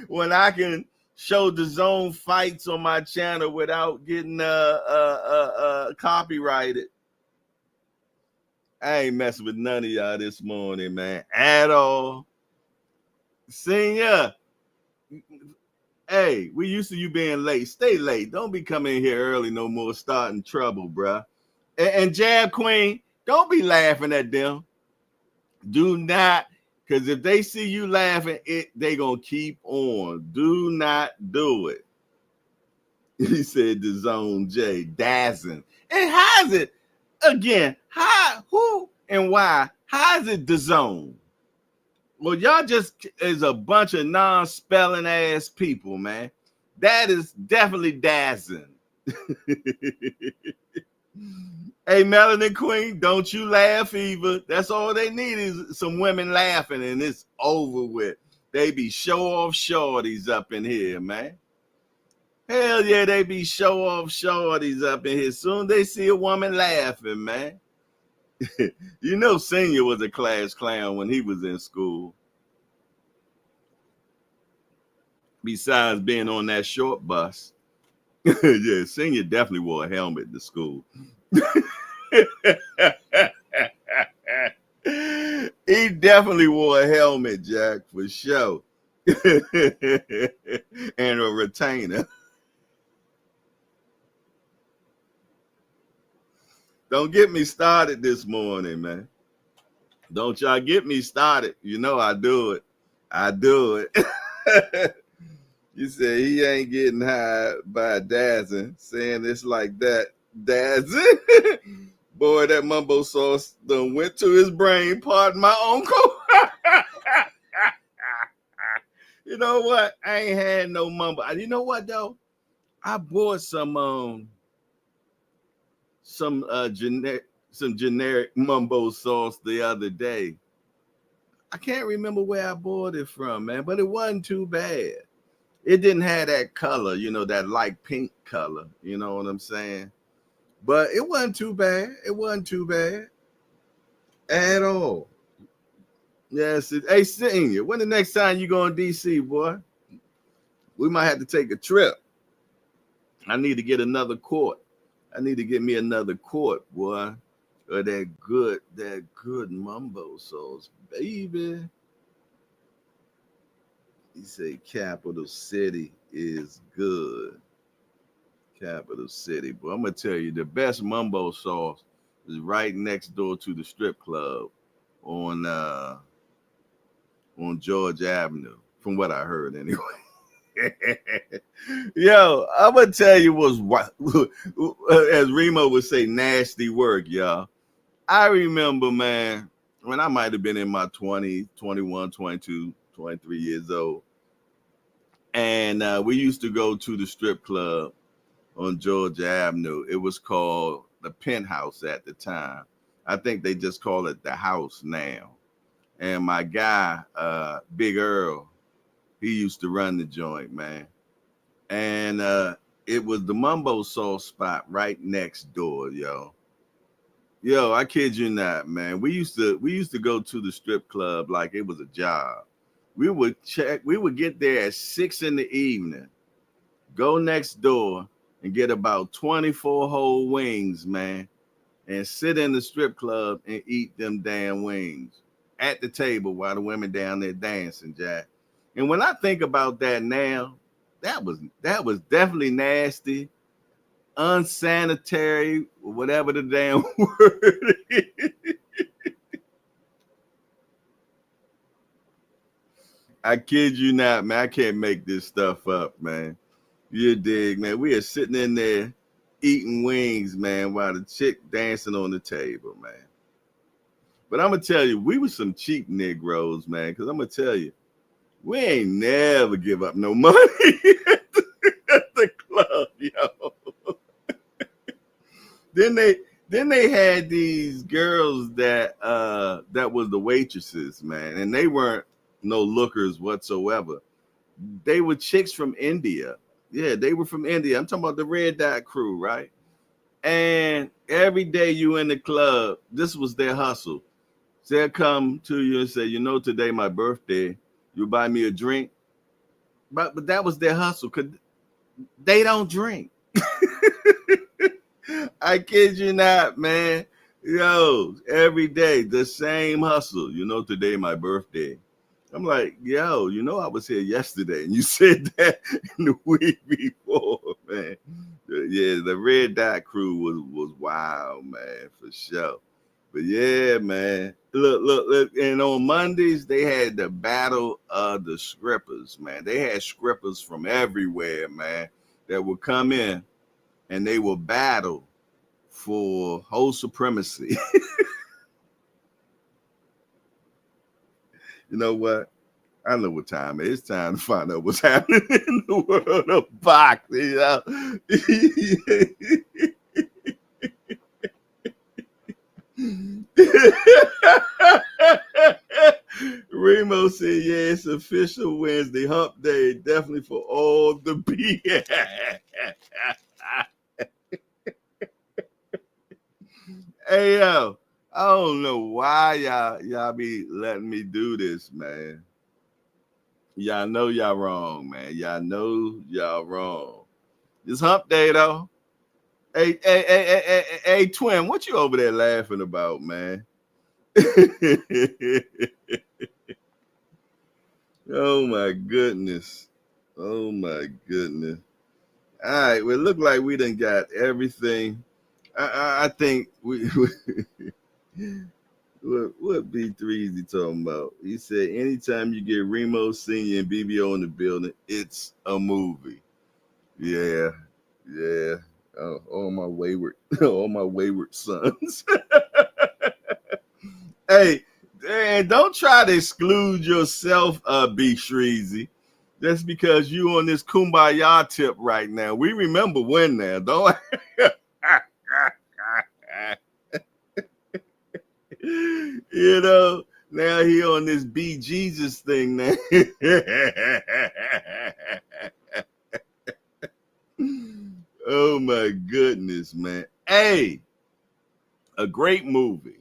When I can show DAZN fights on my channel without getting copyrighted. I ain't messing with none of y'all this morning, man, at all. Senior, hey, we used to you being late. Stay late. Don't be coming here early no more, starting trouble, bruh. And Jab Queen, don't be laughing at them. Do not, because if they see you laughing, they gonna keep on. Do not do it. He said the Zone J, dazzing. And how is it, again, how, who, and why? How is it the Zone? Well, y'all just is a bunch of non-spelling ass people, man. That is definitely dazzling. Hey, Melanin Queen, don't you laugh either. That's all they need is some women laughing, and it's over with. They be show-off shorties up in here, man. Hell yeah, they be show-off shorties up in here. Soon they see a woman laughing, man. You know Senior was a class clown when he was in school. Besides being on that short bus. Yeah, Senior definitely wore a helmet to school. He definitely wore a helmet, Jack, for sure. And a retainer. Don't get me started this morning, man. Don't y'all get me started. You know I do it. I do it. You say he ain't getting high by dazzing, saying it's like that. Dazzing. Boy, that mumbo sauce done went to his brain. Pardon my uncle. You know what? I ain't had no mumbo. You know what though? I bought some generic mumbo sauce the other day. I can't remember where I bought it from, man, but it wasn't too bad. It didn't have that color, you know, that light pink color. You know what I'm saying? But it wasn't too bad. It wasn't too bad at all. Yes. Hey, Senior, when the next time you go in DC, boy? We might have to take a trip. I need to get another quart. I need to get me another quart, boy. Or that good mumbo sauce, baby. He said Capital City is good. Capital City. But I'm going to tell you, the best mumbo sauce is right next door to the strip club on George Avenue, from what I heard anyway. Yo, I'm going to tell you what's, as Remo would say, nasty work, y'all. I remember, man, when I might have been in my 20s, 21, 22, 23 years old. And we used to go to the strip club on Georgia Avenue. It was called the Penthouse at the time. I think they just call it the House now. And my guy, Big Earl, he used to run the joint, man. And it was the mumbo sauce spot right next door, yo. Yo, I kid you not, man. We used to go to the strip club like it was a job. We would get there at 6 p.m, go next door and get about 24 whole wings, man, and sit in the strip club and eat them damn wings at the table while the women down there dancing, Jack. And when I think about that now, that was definitely nasty, unsanitary, whatever the damn word is. I kid you not, man. I can't make this stuff up, man. You dig, man. We are sitting in there eating wings, man, while the chick dancing on the table, man. But I'm going to tell you, we were some cheap Negroes, man, because I'm going to tell you, we ain't never give up no money at the club, yo. Then they had these girls that was the waitresses, man, and they weren't no lookers whatsoever. They were chicks from India. Yeah, they were from India. I'm talking about the Red Dot crew, right? And every day you in the club, this was their hustle. So they'll come to you and say, you know, today my birthday, you buy me a drink. But that was their hustle, because they don't drink. I kid you not, man. Yo, every day, the same hustle. You know, today my birthday. I'm like, yo, you know, I was here yesterday, and you said that in the week before, man. Yeah, the Red Dot crew was wild, man, for sure. But yeah, man. Look, and on Mondays, they had the battle of the strippers, man. They had strippers from everywhere, man, that would come in, and they would battle for whole supremacy. You know what? I know what time it is. It's time to find out what's happening in the world of boxing. You know? Remo said, yeah, it's official Wednesday, hump day, definitely for all the B. Hey, yo, I don't know why y'all be letting me do this, man. Y'all know y'all wrong, man. Y'all know y'all wrong. It's hump day, though. Hey, twin, what you over there laughing about, man? Oh, my goodness. Oh, my goodness. All right, well, it look like we done got everything. I think we what B3 is he talking about? He said, anytime you get Remo Senior and BBO in the building, it's a movie. Yeah. Oh, all my wayward sons. Hey, and don't try to exclude yourself, B Shreezy, just because you on this kumbaya tip right now. We remember when now, don't you know, now he on this be Jesus thing now. Oh my goodness, man. Hey, a great movie.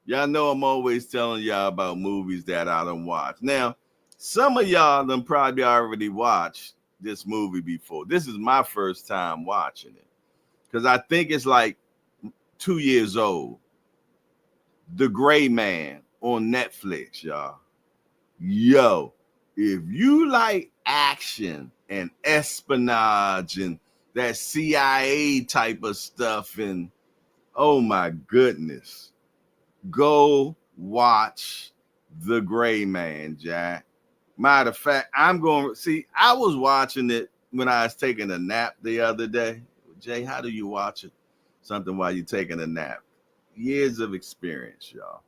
Y'all know I'm always telling y'all about movies that I done watched. Now, some of y'all done probably already watched this movie before. This is my first time watching it, because I think it's like 2 years old. The Gray Man on Netflix, y'all. Yo, if you like action and espionage and that CIA type of stuff, and oh my goodness, go watch The Gray Man, Jack. Matter of fact, I'm going to see, I was watching it when I was taking a nap the other day. Jay, how do you watch it? Something while you're taking a nap. Years of experience, y'all.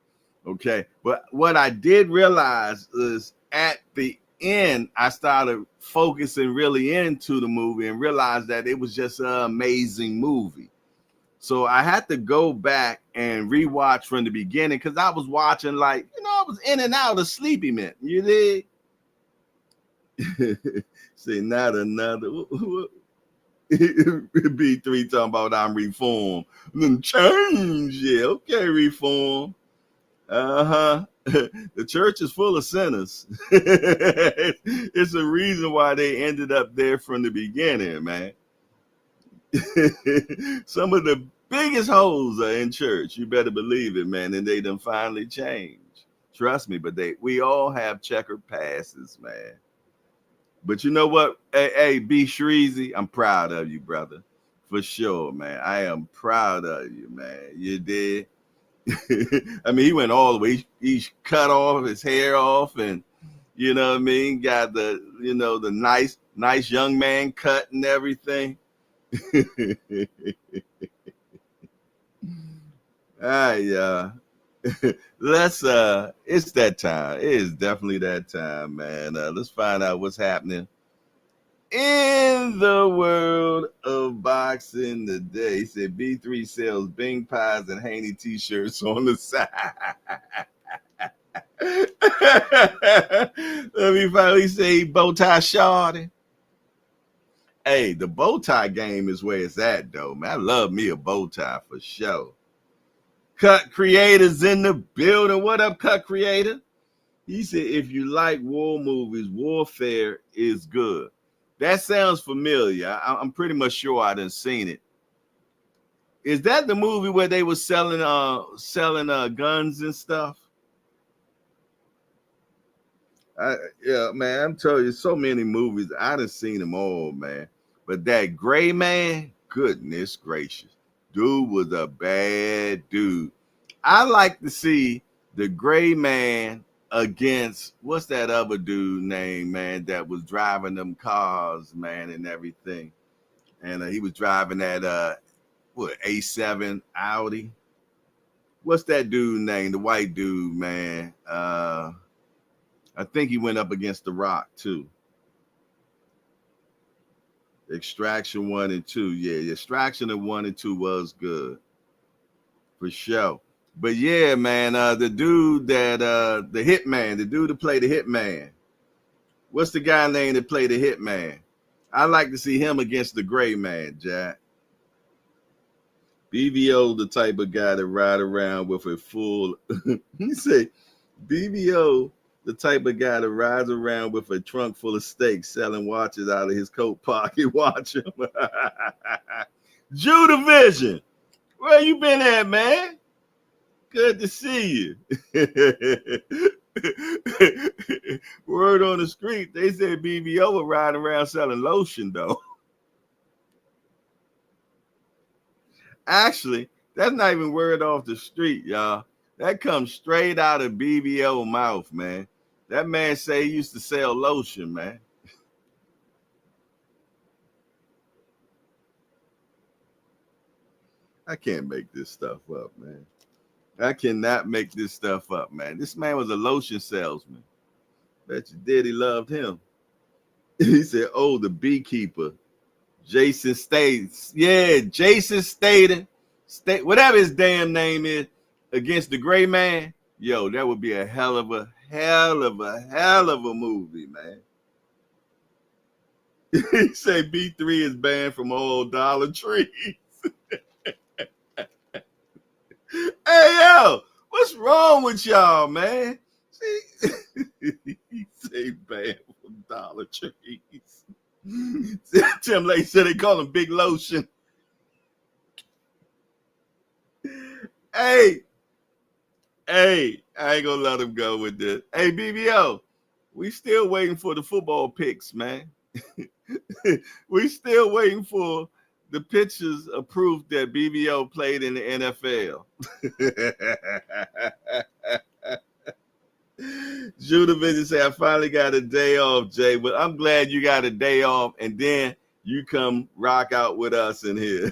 Okay. But what I did realize is at the end, I started focusing really into the movie and realized that it was just an amazing movie. So I had to go back and rewatch from the beginning, because I was watching like, you know, I was in and out of sleepy man. You did? Say not another. B3 talking about I'm reformed. Then change, yeah, okay, reform. The church is full of sinners. It's a reason why they ended up there from the beginning, man. Some of the biggest holes are in church. You better believe it, man. And they done finally changed. Trust me, but we all have checkered passes, man. But you know what? Hey, B Shreezy, I'm proud of you, brother, For sure, man. I am proud of you, man. You did. I mean, he went all the way. He cut off his hair off, and you know what I mean. Got the the nice young man cut and everything. All right, let's it's that time. It is definitely that time, man. Let's find out what's happening in the world of boxing today. He said B3 sells Bing pies and Haney t-shirts on the side. Let me finally say bow tie shorty. Hey, the bow tie game is where it's at, though, man. I love me a bow tie for sure. Cut Creator's in the building. What up, Cut Creator? He said, if you like war movies, Warfare is good. That sounds familiar. I'm pretty much sure I done seen it. Is that the movie where they were selling guns and stuff? Yeah, man, I'm telling you, so many movies. I done seen them all, man. But that Gray Man, goodness gracious. Dude was a bad dude. I like to see the Gray Man against, what's that other dude name, man, that was driving them cars, man, and everything. And he was driving that, A7 Audi. What's that dude name? The white dude, man. I think he went up against The Rock, too. Extraction 1 and 2. Yeah, Extraction in 1 and 2 was good. For sure. But yeah, man, the dude that the hitman, the dude that played the hitman. What's the guy name that played the hitman? I like to see him against the Gray Man, Jack. BBO, the type of guy that ride around with a full. He said, BBO, the type of guy that rides around with a trunk full of steaks, selling watches out of his coat pocket. Watch him. Judah Vision, where you been at, man? Good to see you. Word on the street, they said BBO was riding around selling lotion, though. Actually, that's not even word off the street, y'all. That comes straight out of BBO mouth, man. That man say he used to sell lotion, man. I can't make this stuff up, man. I cannot make this stuff up, man. This man was a lotion salesman. Bet you Diddy loved him. He said, oh, the beekeeper. Jason Statham. Yeah, Jason Statham. Whatever his damn name is, against the Gray Man. Yo, that would be a hell of a movie, man. He say B3 is banned from all Dollar Trees. Hey, yo, what's wrong with y'all, man? See, he say banned from Dollar Trees. Tim Lake said they call him Big Lotion. Hey, I ain't gonna let him go with this. Hey, BBO, we still waiting for the football picks, man. We still waiting for the pictures of proof that BBO played in the NFL. Judah Vision say, I finally got a day off, Jay, but I'm glad you got a day off, and then you come rock out with us in here.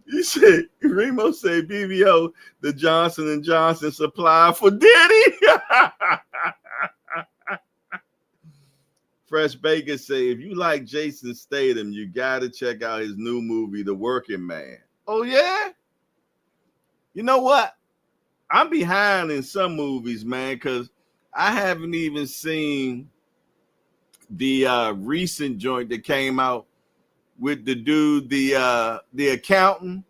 You said, Remo say BBO, the Johnson & Johnson supply for Diddy. Fresh Bacon say, if you like Jason Statham, you got to check out his new movie, The Working Man. Oh, yeah? You know what? I'm behind in some movies, man, because I haven't even seen the recent joint that came out with the dude, the accountant.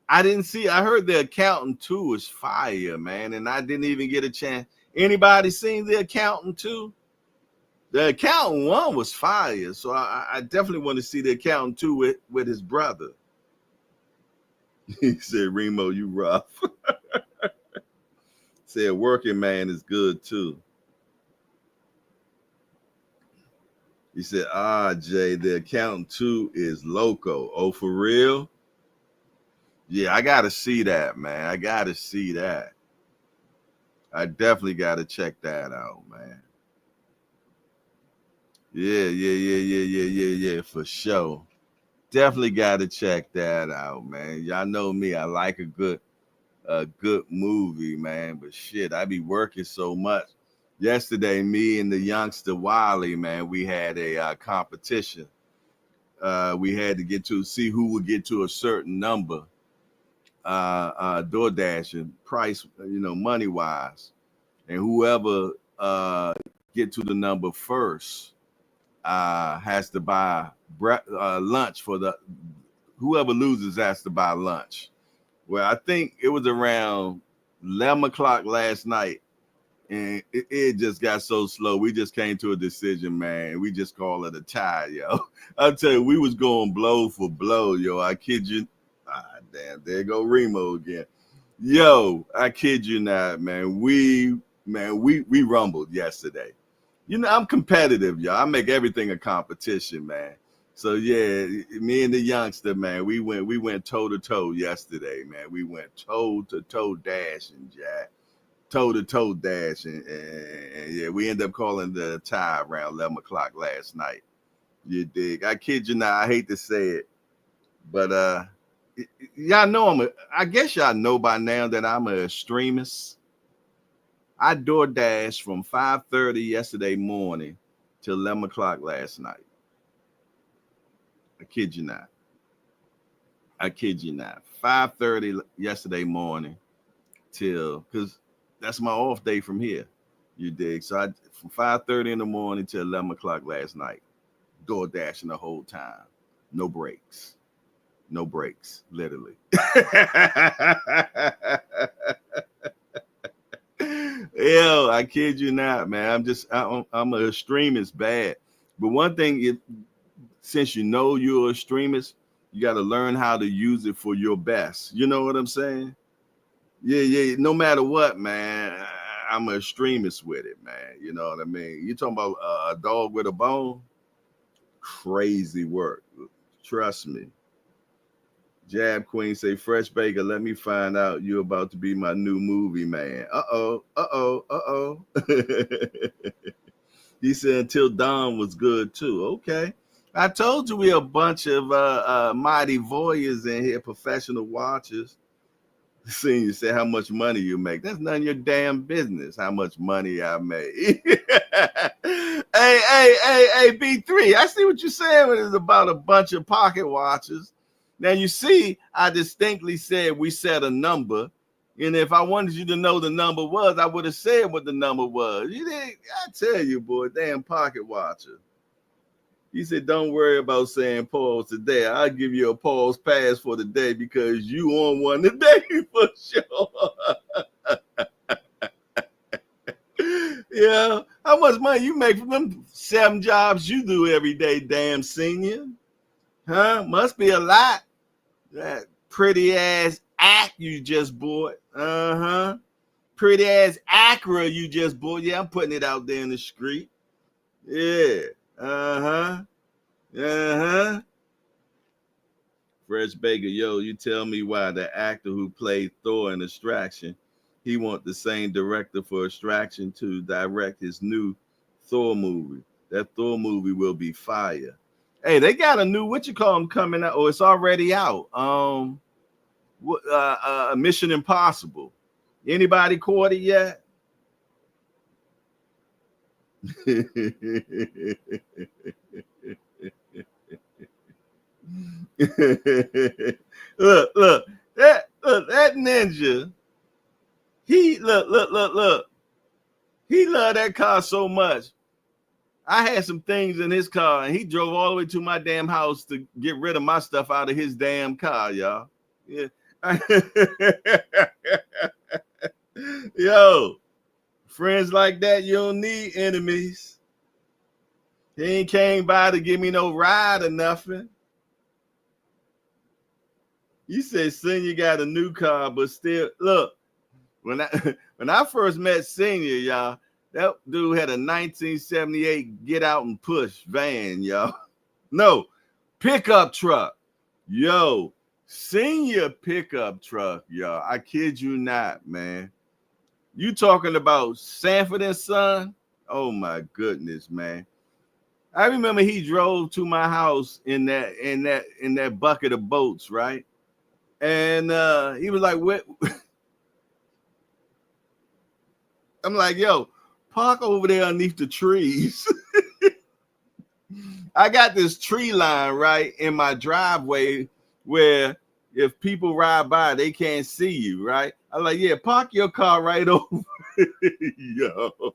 I didn't see. I heard The Accountant 2 is fire, man, and I didn't even get a chance. Anybody seen The Accountant 2? The Accountant 1 was fire, so I definitely want to see The Accountant 2 with his brother. He said, Remo, you rough. Said Working Man is good too. He said, Jay, the accountant too is loco. Oh, for real? Yeah, I gotta see that, man. I gotta see that. I definitely gotta check that out, man. Yeah, for sure. Definitely gotta check that out, man. Y'all know me. I like a good movie, man. But shit, I be working so much. Yesterday, me and the youngster Wiley, man, we had a competition. We had to get to see who would get to a certain number, DoorDash and price, money wise, and whoever get to the number first has to buy lunch for the whoever loses has to buy lunch. Well, I think it was around 11 o'clock last night, and it just got so slow. We just came to a decision, man. We just call it a tie, yo. I'll tell you, we was going blow for blow, yo. I kid you. Damn, there go Remo again. Yo, I kid you not, man. We rumbled yesterday. I'm competitive, y'all. I make everything a competition, man. So yeah, me and the youngster, man, we went toe to toe yesterday, man. We went toe to toe dashing, Jack. Toe to toe dashing, and yeah, we ended up calling the tie around 11 o'clock last night. You dig? I kid you not. I hate to say it, but y'all know I guess y'all know by now that I'm a extremist. I DoorDash from 5:30 yesterday morning till 11 o'clock last night. I kid you not. 5:30 yesterday morning because that's my off day from here. You dig? So I from 5:30 in the morning till 11 o'clock last night, DoorDashing the whole time. No breaks. No breaks, literally. Yo, I kid you not, man. I'm a extremist bad. But one thing, since you know you're a extremist, you got to learn how to use it for your best. You know what I'm saying? Yeah. No matter what, man, I'm an extremist with it, man. You know what I mean? You talking about a dog with a bone? Crazy work. Trust me. Jab Queen say, Fresh Baker, let me find out you're about to be my new movie, man. Uh-oh. He said, until Dawn was good, too. Okay. I told you we're a bunch of mighty voyeurs in here, professional watchers. Seeing you say how much money you make. That's none of your damn business how much money I make. Hey, B3. I see what you're saying when it's about a bunch of pocket watchers. Now, you see, I distinctly said we set a number. And if I wanted you to know the number was, I would have said what the number was. You didn't. I tell you, boy, damn pocket watcher. He said, don't worry about saying pause today. I'll give you a pause pass for the day because you on one today for sure. Yeah. How much money you make from them 7 jobs you do every day, damn senior? Huh? Must be a lot. That pretty ass act you just bought. Uh-huh. Pretty ass Acura you just bought. Yeah, I'm putting it out there in the street. Yeah. Uh-huh. Fresh Baker, yo, you tell me why the actor who played Thor in Extraction, he want the same director for Extraction to direct his new Thor movie. That Thor movie will be fire. Hey, they got a new coming out, or it's already out. Mission Impossible. Anybody caught it yet? look, that ninja. He look. He loved that car so much. I had some things in his car, and he drove all the way to my damn house to get rid of my stuff out of his damn car, y'all. Yeah. Yo, friends like that, you don't need enemies. He ain't came by to give me no ride or nothing. You said Senior got a new car, but still, look, when I first met Senior, y'all, That dude had a 1978 get out and push van, y'all. No, pickup truck. Yo, senior pickup truck, y'all. I kid you not, man. You talking about Sanford and Son? Oh my goodness, man. I remember he drove to my house in that bucket of boats, right? And he was like, "What?" I'm like, "Yo, park over there underneath the trees." I got this tree line right in my driveway where if people ride by, they can't see you, right? I'm like, "Yeah, park your car right over." Yo,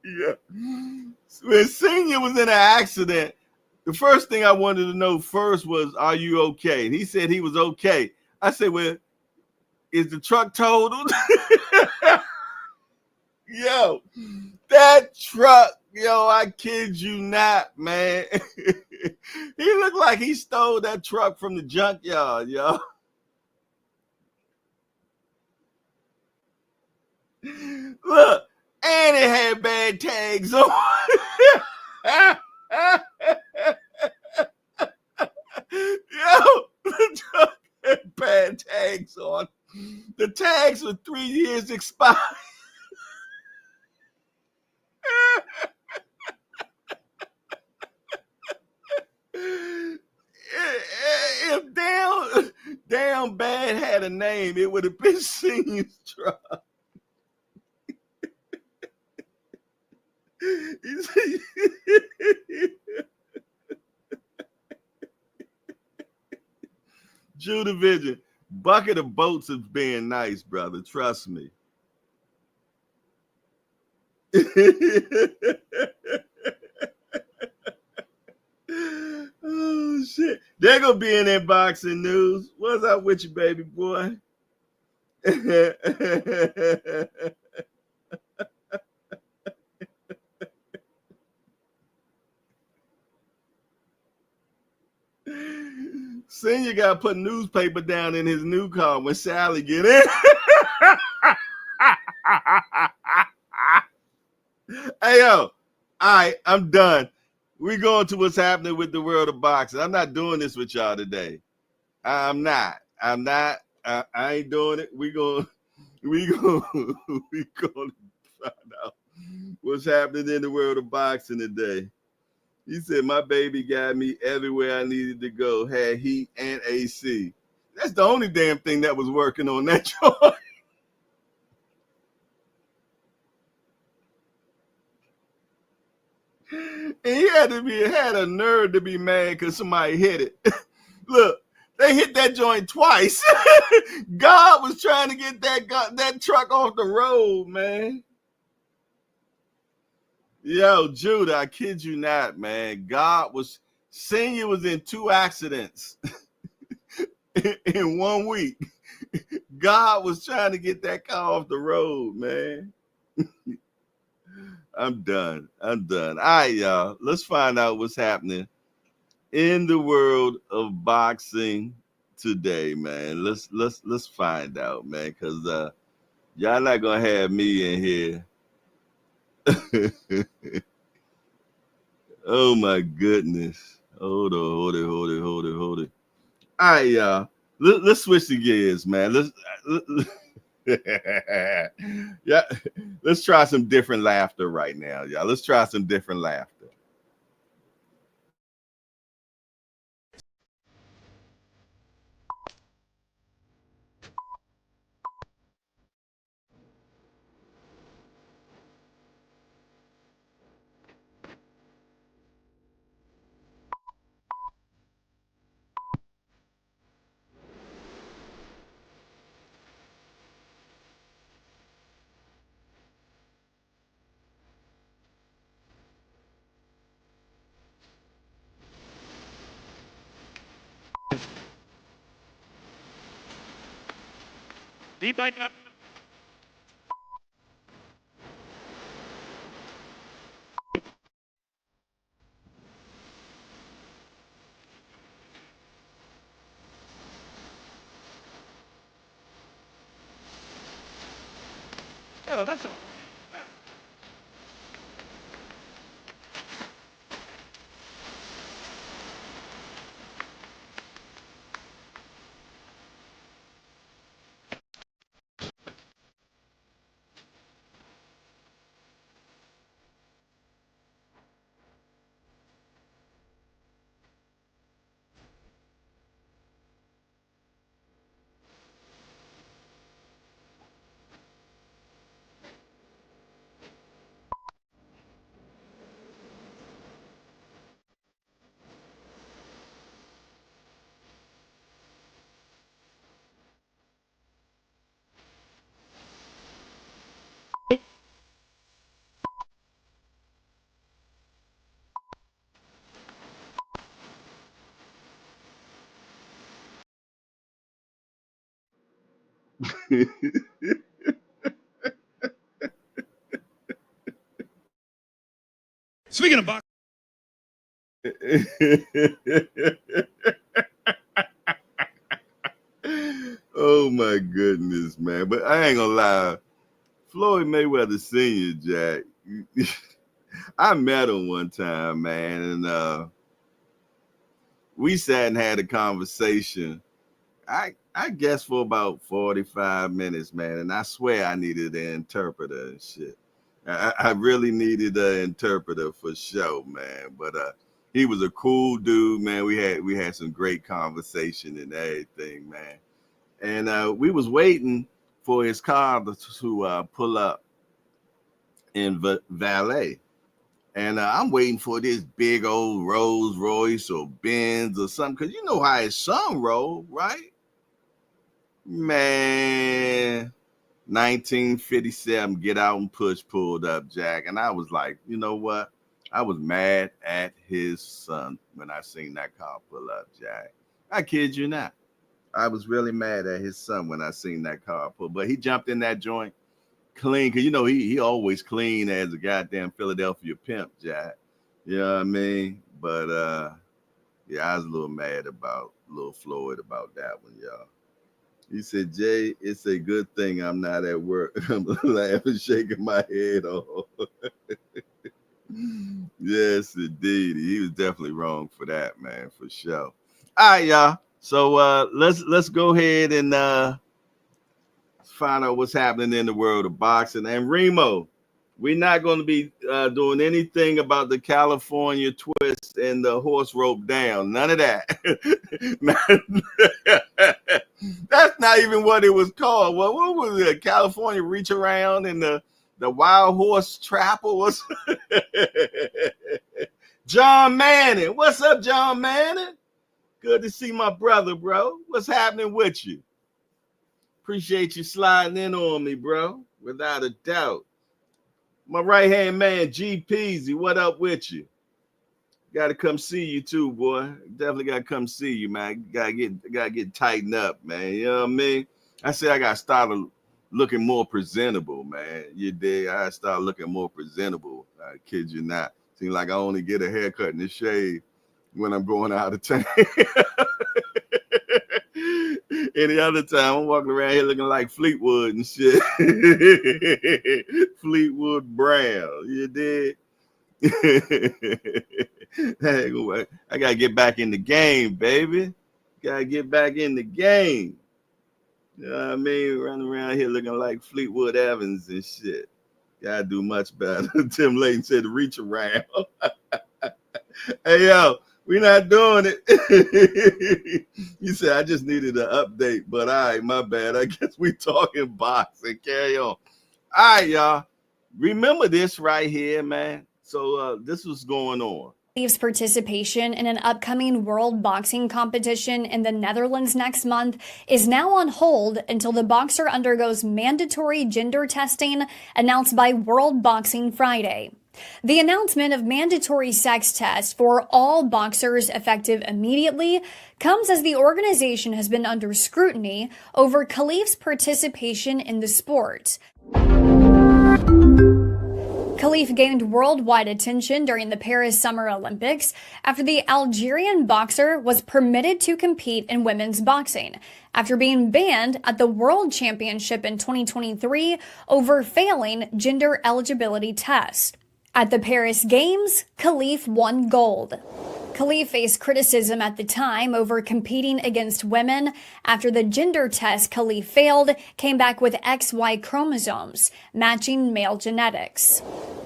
yeah. When Senior was in an accident, the first thing I wanted to know first was, "Are you okay?" And he said he was okay. I said, "Well, is the truck totaled?" Yo, that truck, yo, I kid you not, man. He looked like he stole that truck from the junkyard, yo. Look, and it had bad tags on. Yo, the truck had bad tags on. The tags were 3 years expired. If down bad had a name, it would have been Senior's truck. Judah Vision, bucket of boats is being nice, brother. Trust me. Oh shit! They're gonna be in that boxing news. What's up with you, baby boy? Senior got to put newspaper down in his new car when Sally get in. Hey yo, all right, I'm done. We going to what's happening with the world of boxing. I'm not doing this with y'all today. I'm not. I ain't doing it. We going to find out what's happening in the world of boxing today. He said my baby got me everywhere I needed to go. Had heat and AC. That's the only damn thing that was working on that joint. And he had a nerve to be mad because somebody hit it. Look, they hit that joint twice. God was trying to get that truck off the road, man. Yo, Judah, I kid you not, man. Senior was in 2 accidents in 1 week. God was trying to get that car off the road, man. I'm done. All right, y'all. Let's find out what's happening in the world of boxing today, man. Let's find out, man, because y'all not gonna have me in here. Oh my goodness. Hold it. All right, y'all. Let's switch the gears, man. Yeah, let's try some different laughter right now, y'all. Let's try some different laughter. that's a... Speaking of boxing. Oh my goodness, man. But I ain't gonna lie. Floyd Mayweather Sr., Jack. I met him one time, man, and we sat and had a conversation. I guess for about 45 minutes, man. And I swear I needed an interpreter and shit. I really needed an interpreter for sure, man. But he was a cool dude, man. We had some great conversation and everything, man. And we was waiting for his car to pull up in valet. And I'm waiting for this big old Rolls Royce or Benz or something, because you know how his son roll, right? Man, 1957, get out and push pulled up, Jack. And I was like, you know what? I was mad at his son when I seen that car pull up, Jack. I kid you not. I was really mad at his son when I seen that car pull. But he jumped in that joint clean, because you know he always clean as a goddamn Philadelphia pimp, Jack. You know what I mean? But yeah, I was a little mad about little Floyd about that one, y'all. He said, Jay, it's a good thing I'm not at work. I'm laughing, shaking my head off. Yes, indeed. He was definitely wrong for that, man, for sure. All right, y'all. So let's go ahead and find out what's happening in the world of boxing. And Remo, we're not going to be doing anything about the California twist and the horse rope down. None of that. That's not even what it was called. Well, what was it? California reach around and the wild horse trap or what's John Manning. What's up, John Manning? Good to see my brother, bro. What's happening with you? Appreciate you sliding in on me, bro. Without a doubt. My right-hand man, G Peasy, what up with you? Got to come see you too, boy. Definitely got to come see you, man. Gotta get tightened up, man. You know what I mean? I said I got to start looking more presentable, man. You dig? I gotta start looking more presentable. I kid you not. Seems like I only get a haircut and a shave when I'm going out of town. Any other time, I'm walking around here looking like Fleetwood and shit. Fleetwood Brown, you did. I gotta get back in the game, baby. Gotta get back in the game. You know what I mean? Running around here looking like Fleetwood Evans and shit. Gotta do much better. Tim Layton said to reach around. Hey, yo. We're not doing it. You said I just needed an update, but all right, my bad. I guess we talking boxing. Carry on. All right, y'all. Remember this right here, man. So this was going on. Leaves participation in an upcoming world boxing competition in the Netherlands next month is now on hold until the boxer undergoes mandatory gender testing announced by World Boxing Friday. The announcement of mandatory sex tests for all boxers effective immediately comes as the organization has been under scrutiny over Khalif's participation in the sport. Khalif gained worldwide attention during the Paris Summer Olympics after the Algerian boxer was permitted to compete in women's boxing after being banned at the World Championship in 2023 over failing gender eligibility tests. At the Paris Games, Khalif won gold. Khalif faced criticism at the time over competing against women after the gender test Khalif failed came back with XY chromosomes, matching male genetics.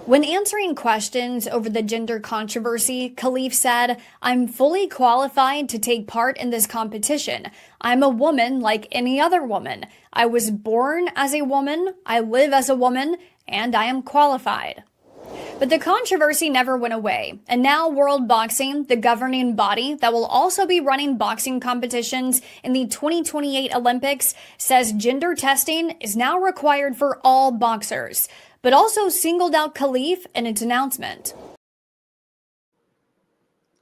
When answering questions over the gender controversy, Khalif said, "I'm fully qualified to take part in this competition. I'm a woman like any other woman. I was born as a woman, I live as a woman, and I am qualified." But the controversy never went away, and now World Boxing, the governing body that will also be running boxing competitions in the 2028 Olympics, says gender testing is now required for all boxers, but also singled out Khalif in its announcement.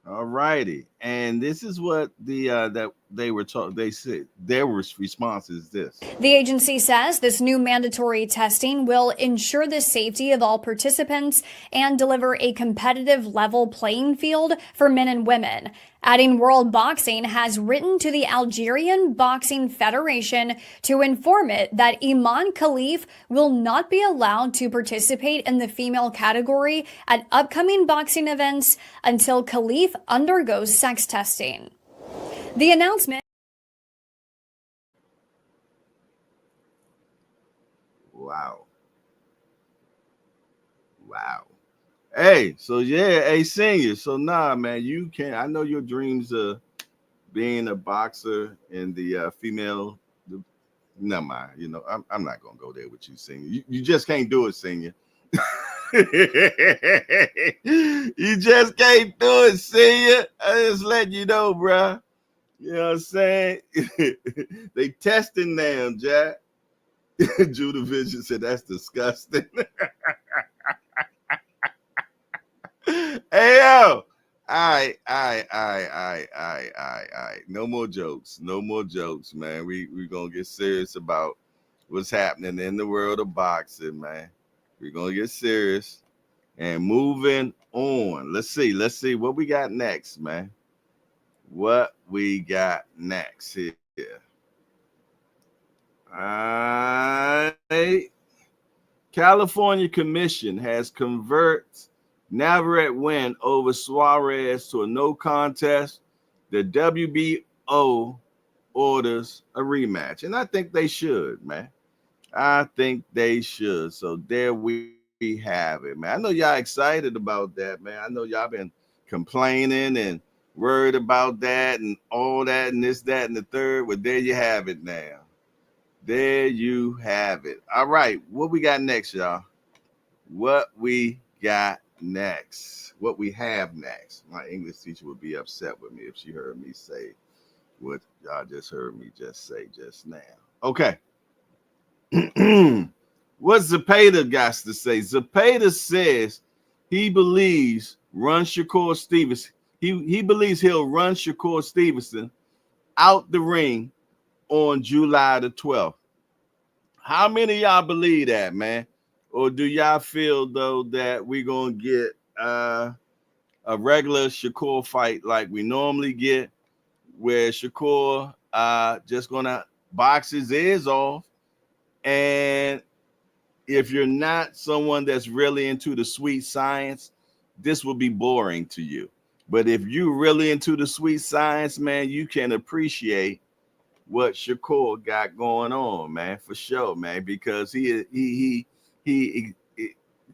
All righty, and this is what that they were told. They said their response is this. The agency says this new mandatory testing will ensure the safety of all participants and deliver a competitive level playing field for men and women. Adding World Boxing has written to the Algerian Boxing Federation to inform it that Iman Khalif will not be allowed to participate in the female category at upcoming boxing events until Khalif undergoes sex testing. The announcement. Wow. Hey, so yeah, hey, senior. So nah, man, you can. I know your dreams of being a boxer in the female. Never mind. You know, I'm not gonna go there with you, senior. You just can't do it, senior. You just can't do it, senior. I just letting you know, bruh. You know what I'm saying? They testing them, Jack. Judah Vision said that's disgusting. Hey yo, all right. No more jokes, man. We gonna get serious about what's happening in the world of boxing, man. We're gonna get serious and moving on. Let's see what we got next, man. What we got next here. All right. California Commission has converted Navarrete win over Suarez to a no contest. The WBO orders a rematch, and I think they should, man. I think they should. So there we have it, man. I know y'all excited about that, man. I know y'all been complaining and worried about that and all that and this, that, and the third. Well, there you have it now. There you have it. All right, what we got next, y'all? What we got next? What we have next? My English teacher would be upset with me if she heard me say what y'all just heard me just say just now. Okay. What Zepeda got to say? Zepeda says he believes Shakur Stevenson. He believes he'll run Shakur Stevenson out the ring on July the 12th. How many of y'all believe that, man? Or do y'all feel, though, that we're going to get a regular Shakur fight like we normally get, where Shakur just going to box his ears off? And if you're not someone that's really into the sweet science, this will be boring to you. But if you're really into the sweet science, man, you can appreciate what Shakur got going on, man, for sure, man, because he you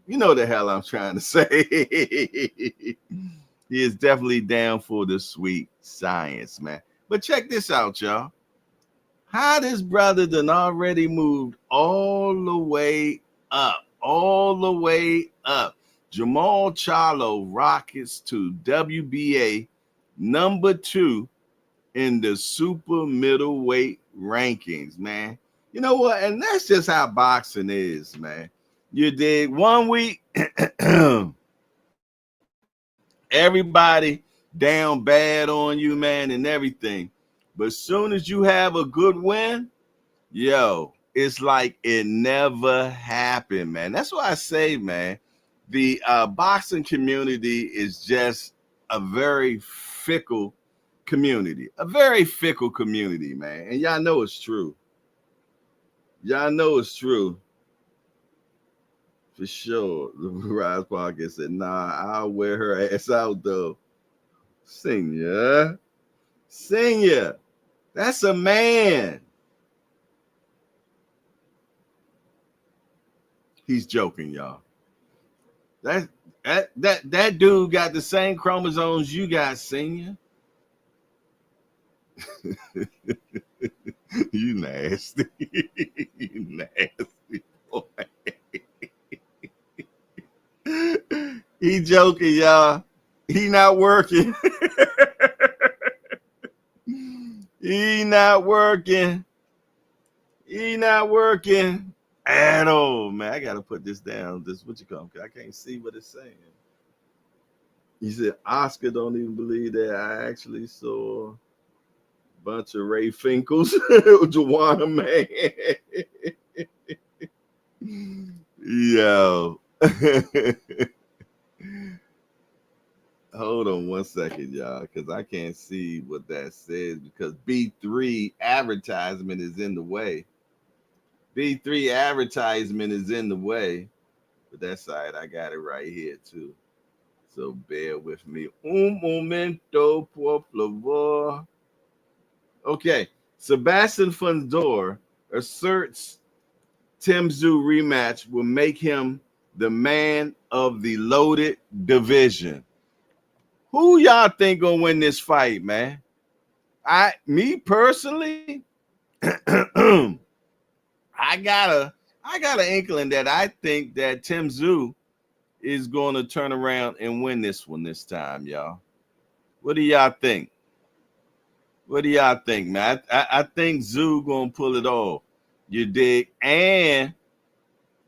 know the hell I'm trying to say. He is definitely down for the sweet science, man. But check this out, y'all. How this brother done already moved all the way up. Jamal Charlo rockets to WBA #2 in the super middleweight rankings, man. You know what? And that's just how boxing is, man. You did 1 week, everybody down bad on you, man, and everything. But as soon as you have a good win, yo, it's like it never happened, man. That's why I say, man, the boxing community is just a very fickle community, man. And y'all know it's true. Y'all know it's true. For sure. The Rise Podcast said, nah, I'll wear her ass out though. Senior. That's a man. He's joking, y'all. That dude got the same chromosomes you got, Senior. You nasty. You nasty boy. He joking, y'all. He not working. He not working at all, man. I gotta put this down. This what you call? I can't see what it's saying. He said Oscar don't even believe that I actually saw a bunch of Ray Finkles. Joanna, man. Yo. Hold on 1 second, y'all, because I can't see what that says because B3 advertisement is in the way. B3 advertisement is in the way. But that's all right. I got it right here, too. So bear with me. Un momento, por favor. Okay. Sebastian Fundora asserts Tim Tszyu rematch will make him the man of the loaded division. Who y'all think gonna win this fight, man? Me personally, I got an inkling that I think that Tim Tszyu is gonna turn around and win this one this time, y'all. What do y'all think? What do y'all think, man? I think Tszyu gonna pull it off. You dig? And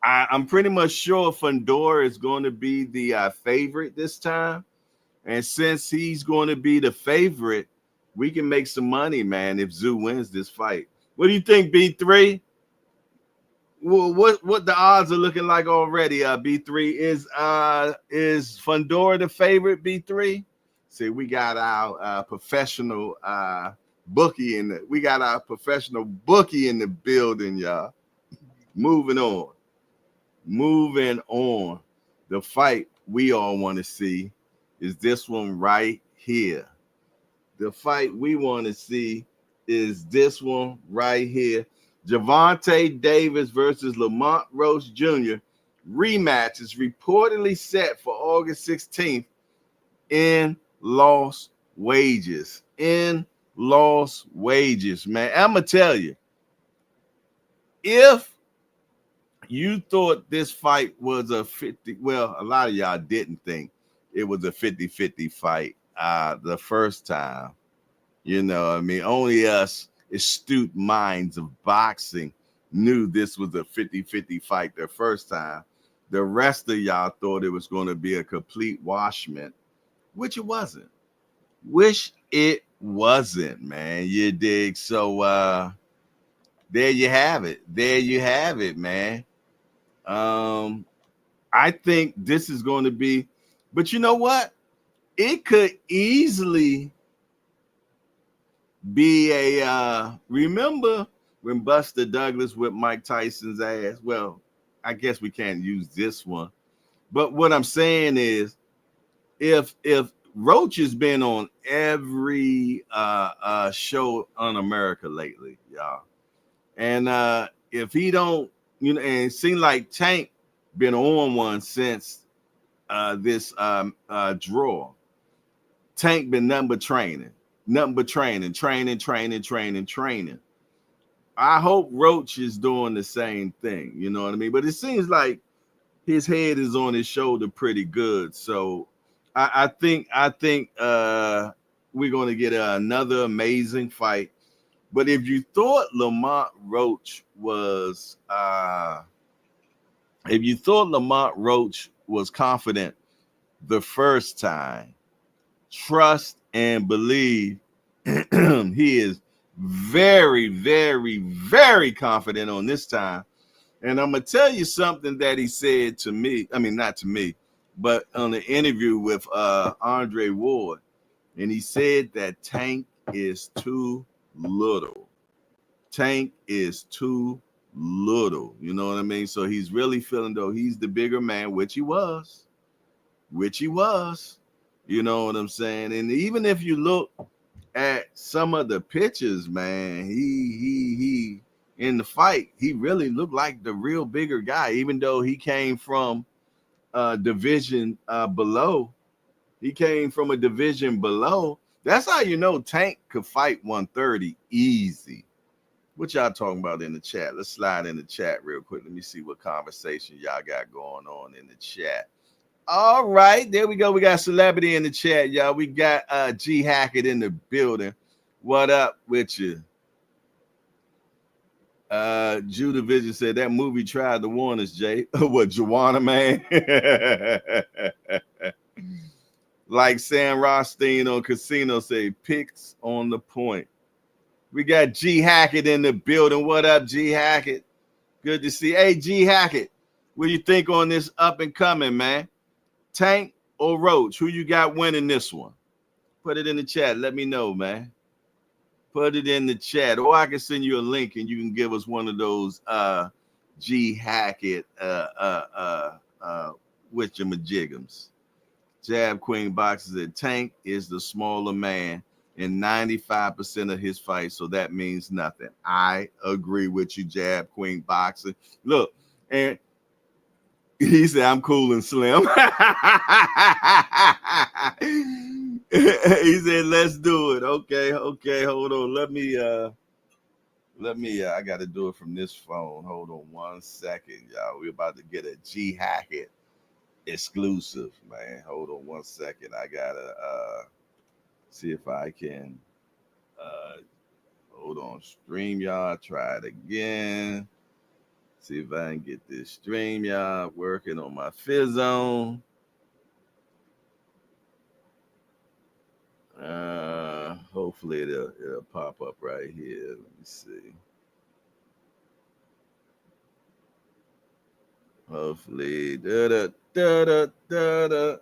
I'm pretty much sure Fundora is going to be the favorite this time. And since he's going to be the favorite, we can make some money, man, if Tszyu wins this fight. What do you think, B3? Well, what the odds are looking like already, B3? Is Fundora the favorite, B3? See, we got our professional bookie in the building, y'all. Moving on. The fight we all want to see is this one right here. The fight we want to see is this one right here. Gervonta Davis versus Lamont Roach Jr. rematch is reportedly set for August 16th in Las Vegas. Man. I'm going to tell you, if you thought this fight was a 50, well, a lot of y'all didn't think it was a 50-50 fight the first time. You know, I mean, only us astute minds of boxing knew this was a 50-50 fight the first time. The rest of y'all thought it was going to be a complete washment, which it wasn't. Man. You dig? So there you have it. Man. I think this is going to be, but you know what? It could easily be a remember when Buster Douglas whipped Mike Tyson's ass? Well, I guess we can't use this one. But what I'm saying is if Roach has been on every show on America lately, y'all. And if he don't, you know, and it seemed like Tank been on one since this draw. Tank been nothing but training. I hope Roach is doing the same thing, you know what I mean? But it seems like his head is on his shoulder pretty good. So I think we're going to get another amazing fight. But if you thought Lamont Roach was confident the first time, trust and believe he is very, very, very confident on this time. And I'm going to tell you something that he said to me. I mean, not to me. but on the interview with Andre Ward, and he said that Tank is too little. Tank is too little. You know what I mean? So he's really feeling though he's the bigger man, which he was. You know what I'm saying? And even if you look at some of the pictures, man, he in the fight, he really looked like the real bigger guy, even though he came from a division below. He came from a division below. That's how you know Tank could fight 130 easy. What y'all talking about in the chat? Let's slide in the chat real quick. Let me see what conversation y'all got going on in the chat. All right, there we go. We got celebrity in the chat, y'all. We got G Hackett in the building. What up with you? Judah Vision said that movie tried to warn us, Jay. What, Joanna, man? Like Sam Rothstein on Casino say, picks on the point. We got G Hackett in the building. What up, G Hackett? Good to see. Hey, G Hackett, what do you think on this up and coming, man? Tank or Roach? Who you got winning this one? Put it in the chat. Let me know, man. Put it in the chat. Or I can send you a link and you can give us one of those G Hackett with your majiggums. Jab Queen boxes at Tank is the smaller man in 95% of his fights, so that means nothing. I agree with you, Jab Queen boxer. Look, and he said, I'm cool and slim. He said, let's do it. Okay, hold on. Let me I gotta do it from this phone. Hold on 1 second, y'all. We're about to get a G Hackett exclusive, man. Hold on 1 second. I gotta see if I can hold on. StreamYard, try it again. See if I can get this StreamYard working on my Fizzone. Hopefully it'll pop up right here. Let me see. Hopefully.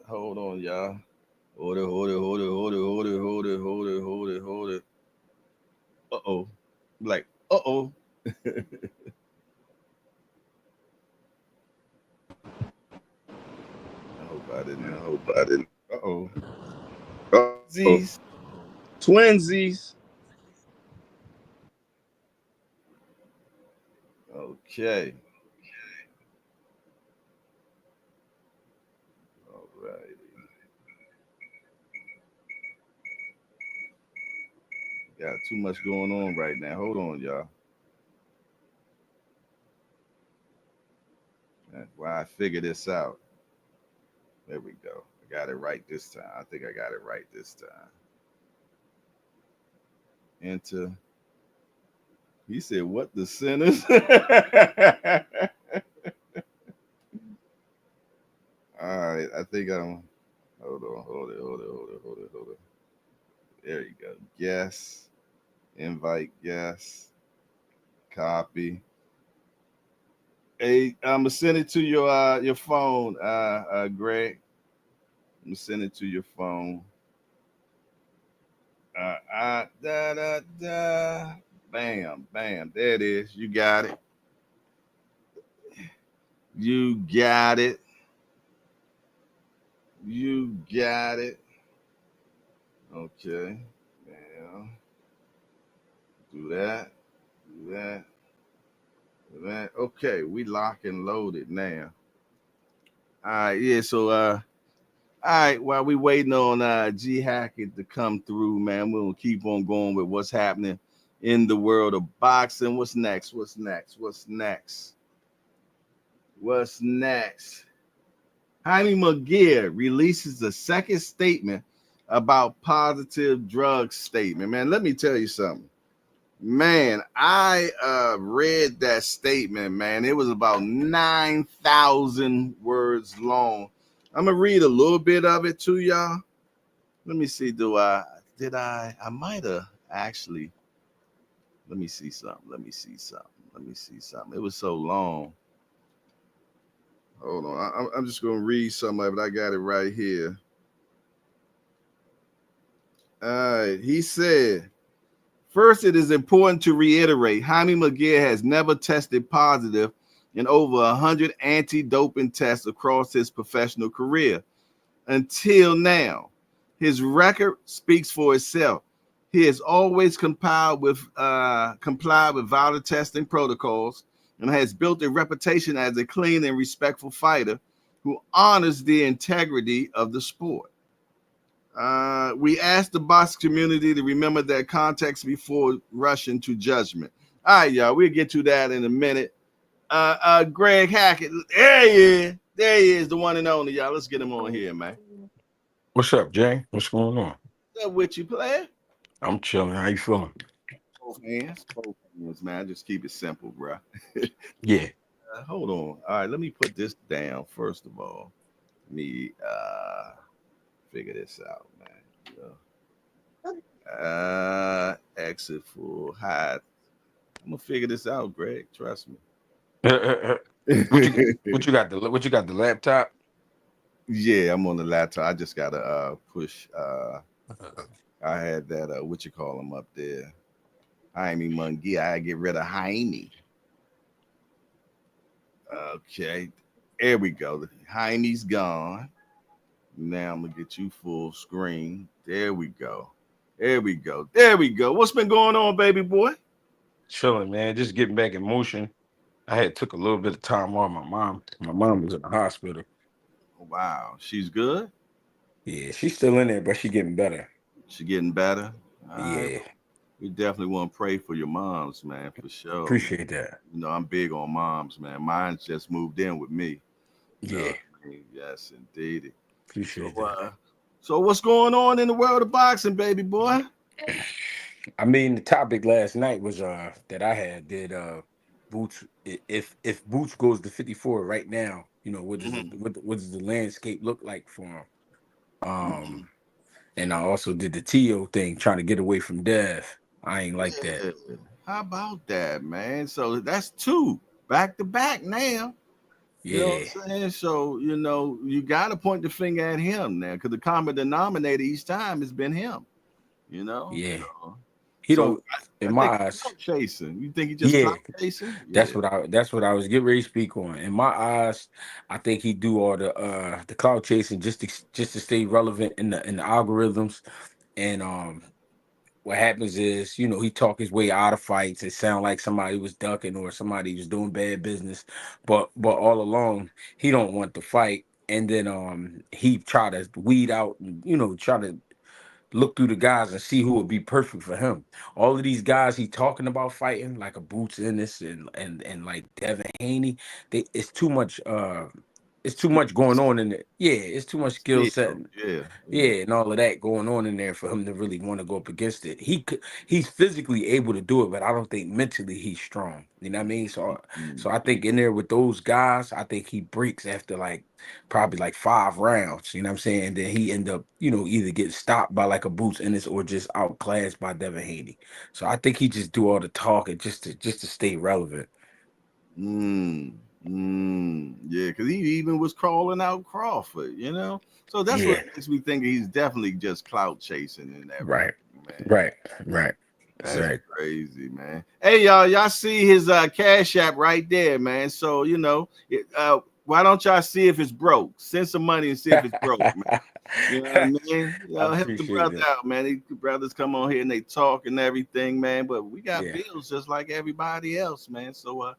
Hold on, y'all. Hold it. Uh-oh. Like, uh-oh. I hope I didn't. Uh-oh. Twinsies. Okay. All right. Got too much going on right now. Hold on, y'all. That's why I figured this out. There we go. I got it right this time. I think I got it right this time. Enter. He said, what the sinners? All right. I think I'm. Hold on. There you go. Yes. Invite guest. Copy. Hey, I'm gonna send it to your phone, Greg. I'm gonna send it to your phone. Bam. There it is. You got it. You got it. Okay. Now, do that. Okay, we lock and loaded now. All right, yeah. So all right, while we waiting on G Hackett to come through, man, we'll keep on going with what's happening in the world of boxing. What's next? Jaime McGear releases a second statement about positive drug statement. Man, let me tell you something. Man, I read that statement, man. It was about 9,000 words long. I'm gonna read a little bit of it to y'all. Let me see. I might have actually. Let me see something. It was so long. Hold on. I'm just going to read some of it. I got it right here. All right. He said, first, it is important to reiterate Jaime McGill has never tested positive in over 100 anti-doping tests across his professional career until now. His record speaks for itself. He has always complied with vital testing protocols and has built a reputation as a clean and respectful fighter who honors the integrity of the sport. We ask the box community to remember their context before rushing to judgment. All right, y'all, we'll get to that in a minute. Greg Hackett, there he is. There he is, the one and only, y'all. Let's get him on here, man. What's up, Jay? What's going on? What's up with you, player? I'm chilling. How you feeling? Both hands, man. Just keep it simple, bro. Yeah. Hold on. All right, let me put this down first of all. Let me figure this out, man. Exit full hide. I'm gonna figure this out, Greg. Trust me. what you got? The laptop? Yeah, I'm on the laptop. I just gotta push. I had that what you call him up there, Jaime Munguia. I get rid of Jaime. Okay, there we go. Jaime's gone. Now I'm gonna get you full screen. There we go. There we go. There we go. What's been going on, baby boy? Chilling, man. Just getting back in motion. I had took a little bit of time off. My mom was in the hospital. Wow, she's good. Yeah, she's still in there, but she getting better. She getting better. All Yeah. right. We definitely want to pray for your moms, man, for sure. Appreciate that. You know, I'm big on moms, man. Mine's just moved in with me. You Yeah. know I mean? Yes, indeed. Appreciate that. So what's going on in the world of boxing, baby boy? I mean, the topic last night was that I had did Boots if Boots goes to 54 right now, you know, what does the landscape look like for him? And I also did the Tio thing, trying to get away from death. I ain't like that. How about that, man? So that's two back to back now. You know what I'm saying? So, you know, you got to point the finger at him now because the common denominator each time has been him. You know? Yeah. So, He don't, in my eyes, chasing. You think he just clout chasing? That's what I was getting ready to speak on. In my eyes, I think he do all the cloud chasing just to stay relevant in the algorithms. And what happens is, you know, he talk his way out of fights. It sound like somebody was ducking or somebody was doing bad business, but all along he don't want to fight. And then he try to weed out, you know, try to look through the guys and see who would be perfect for him. All of these guys he talking about fighting, like a Boots Ennis and like Devin Haney, it's too much going on in it. Yeah, it's too much skill set. Yeah, and all of that going on in there for him to really want to go up against it. He's physically able to do it, but I don't think mentally he's strong. You know what I mean? So I think in there with those guys, I think he breaks after probably 5 rounds. You know what I'm saying? And then he end up, you know, either get stopped by like a Boots Ennis or just outclassed by Devin Haney. So I think he just do all the talking just to stay relevant. Yeah, because he even was calling out Crawford, you know. So that's what makes me think he's definitely just clout chasing and everything. Right. That's crazy, man. Hey, y'all see his Cash App right there, man. So you know, why don't y'all see if it's broke? Send some money and see if it's broke, man. You know what I mean? Y'all help the brother out, man. These brothers come on here and they talk and everything, man. But we got bills just like everybody else, man. So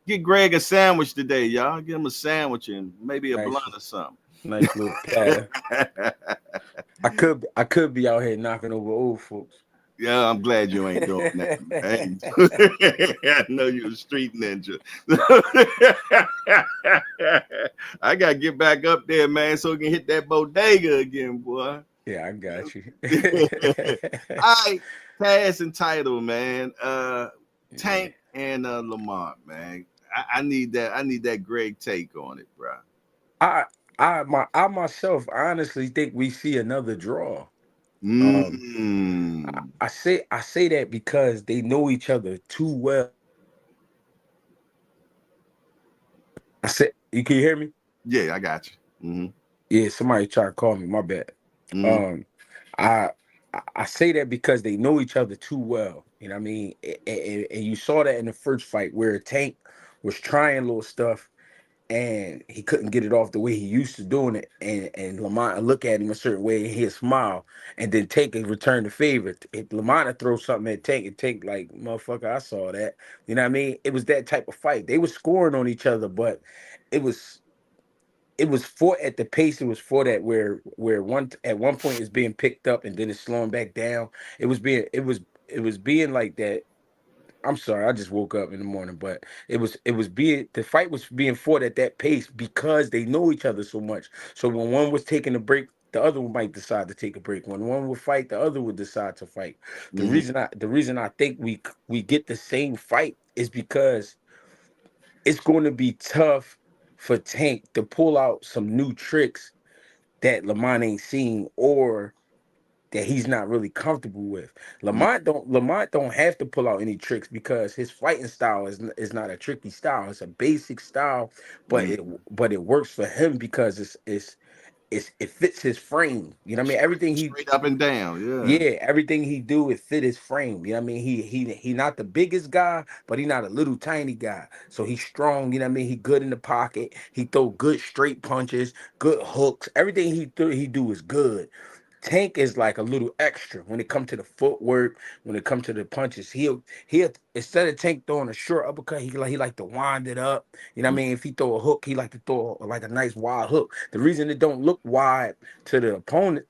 get Greg a sandwich today, y'all. Get him a sandwich and maybe a blunt or something. Nice little platter. I could be out here knocking over old folks. Yeah, I'm glad you ain't doing that, man. I know you're a street ninja. I gotta get back up there, man, so we can hit that bodega again, boy. Yeah, I got you. All right, pass and title, man. Tank and Lamont, man. I need that Greg take on it, bro. I myself honestly think we see another draw. I say that because they know each other too well. I said, you can hear me? Yeah, I got you. Yeah, somebody tried to call me. My bad. Mm-hmm. Um, I I say that because they know each other too well. You know what I mean? And you saw that in the first fight where Tank was trying little stuff and he couldn't get it off the way he used to doing it. And Lamont would look at him a certain way and he'd smile. And then Tank would return the favor. If Lamont would throw something at Tank and Tank like, motherfucker, I saw that. You know what I mean? It was that type of fight. They were scoring on each other, but it was it was fought at the pace it was fought at where one at one point it's being picked up and then it's slowing back down. It was being like that. I'm sorry, I just woke up in the morning, but it was being the fight was being fought at that pace because they know each other so much. So when one was taking a break, the other one might decide to take a break. When one would fight, the other would decide to fight. Mm-hmm. The reason I think we get the same fight is because it's going to be tough for Tank to pull out some new tricks that Lamont ain't seen or that he's not really comfortable with. Lamont don't have to pull out any tricks because his fighting style is not a tricky style. It's a basic style, but Mm-hmm. it works for him because it fits his frame. You know what I mean? Everything he Straight up and down. Yeah. yeah, everything he do it fit his frame. You know what I mean? He not the biggest guy, but he not a little tiny guy. So he's strong, you know what I mean? He good in the pocket. He throw good straight punches, good hooks. Everything he do is good. Tank is like a little extra when it comes to the footwork, when it comes to the punches. He'll instead of Tank throwing a short uppercut, he like to wind it up. You know what I mean? If he throw a hook, he like to throw like a nice wide hook. The reason it don't look wide to the opponent,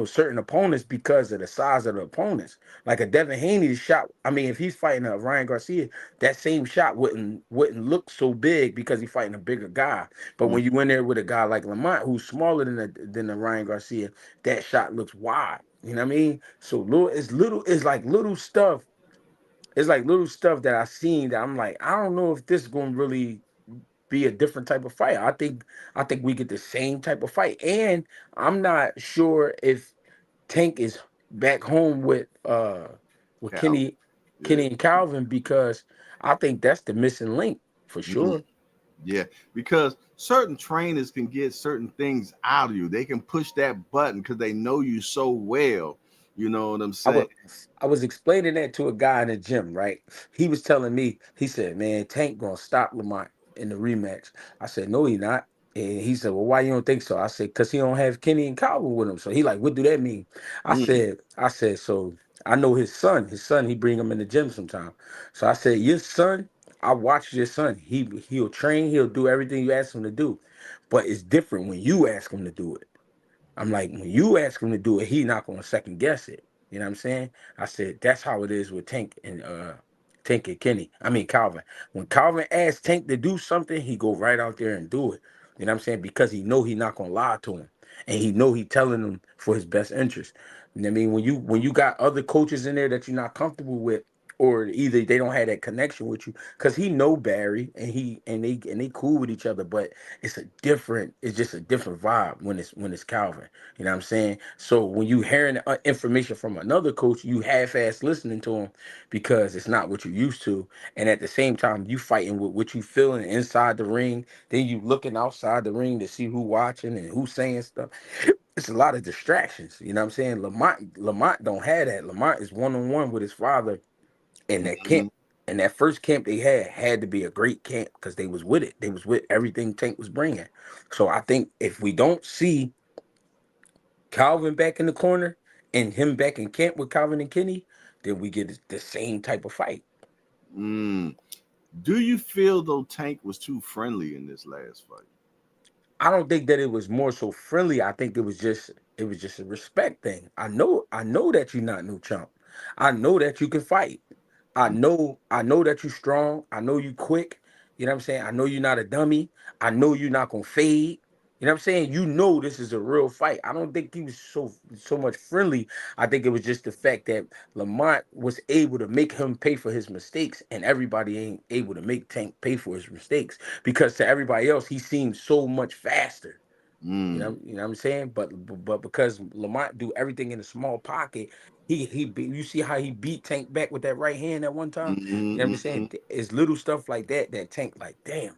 certain opponents because of the size of the opponents. Like a Devin Haney shot. I mean, if he's fighting a Ryan Garcia, that same shot wouldn't look so big because he's fighting a bigger guy. But Mm-hmm. when you in there with a guy like Lamont, who's smaller than the Ryan Garcia, that shot looks wide. You know what I mean? So it's like little stuff. It's like little stuff that I seen that I'm like, I don't know if this is gonna really be a different type of fight. I think we get the same type of fight. And I'm not sure if Tank is back home with Calvin. Yeah. Kenny and Calvin because I think that's the missing link for Mm-hmm. sure. Yeah, because certain trainers can get certain things out of you. They can push that button because they know you so well. You know what I'm I saying? was I was explaining that to a guy in the gym, right? He was telling me, he said, "Man, Tank gonna stop Lamont in the rematch." I said, "No, he not." And he said, "Well, why you don't think so?" I said, "Cause he don't have Kenny and Calvin with him." So he like, "What do that mean?" Mm-hmm. I said, "So I know his son. His son, he bring him in the gym sometime." So I said, "Your son, I watched your son. He'll train. He'll do everything you ask him to do, but it's different when you ask him to do it." I'm like, when you ask him to do it, he not gonna second guess it. You know what I'm saying? I said that's how it is with Tank and Kenny. I mean Calvin. When Calvin asks Tank to do something, he go right out there and do it. You know what I'm saying? Because he know he not gonna lie to him. And he know he telling him for his best interest. You know what I mean? When you got other coaches in there that you're not comfortable with, or either they don't have that connection with you, because he know Barry and they cool with each other, but it's just a different vibe when it's Calvin. You know what I'm saying? So when you hearing information from another coach, you half-ass listening to him because it's not what you're used to, and at the same time you fighting with what you feeling inside the ring. Then you looking outside the ring to see who watching and who's saying stuff. It's a lot of distractions. You know what I'm saying? Lamont don't have that. Lamont is one-on-one with his father in that Mm-hmm. camp. And that first camp they had to be a great camp because they was with it. They was with everything Tank was bringing. So I think if we don't see Calvin back in the corner and him back in camp with Calvin and Kenny, then we get the same type of fight. Mm. Do you feel though Tank was too friendly in this last fight? I don't think that it was more so friendly. I think it was just a respect thing. I know that you're not no chump. I know that you can fight. I know that you're strong. I know you quick. You know what I'm saying? I know you're not a dummy. I know you're not gonna fade. You know what I'm saying? You know this is a real fight. I don't think he was so much friendly. I think it was just the fact that Lamont was able to make him pay for his mistakes, and everybody ain't able to make Tank pay for his mistakes because to everybody else he seems so much faster. Mm. You know what I'm saying? But because Lamont do everything in a small pocket, you see how he beat Tank back with that right hand at one time. You know what I'm Mm-hmm. saying? It's little stuff like that Tank like, damn.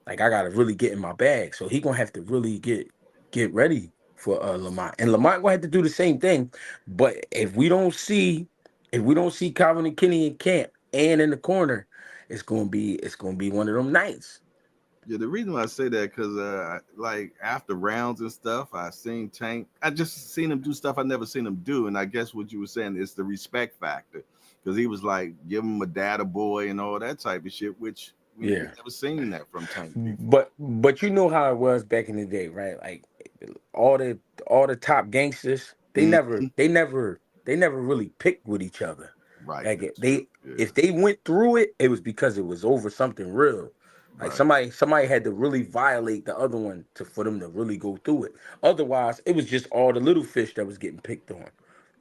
Like I gotta really get in my bag. So he gonna have to really get ready for Lamont. And Lamont gonna have to do the same thing. But if we don't see Calvin and Kenny in camp and in the corner, it's gonna be one of them nights. Yeah, the reason why I say that because like after rounds and stuff, I seen Tank. I just seen him do stuff I never seen him do, and I guess what you were saying is the respect factor because he was like give him a data boy and all that type of shit, which we Yeah. never seen that from Tank before. But you know how it was back in the day, right? Like all the all the top gangsters, Mhm. they never really picked with each other. Right, Like that's true. they Yeah, if they went through it, it was because it was over something real. Like right. somebody had to really violate the other one for them to really go through it. Otherwise, it was just all the little fish that was getting picked on.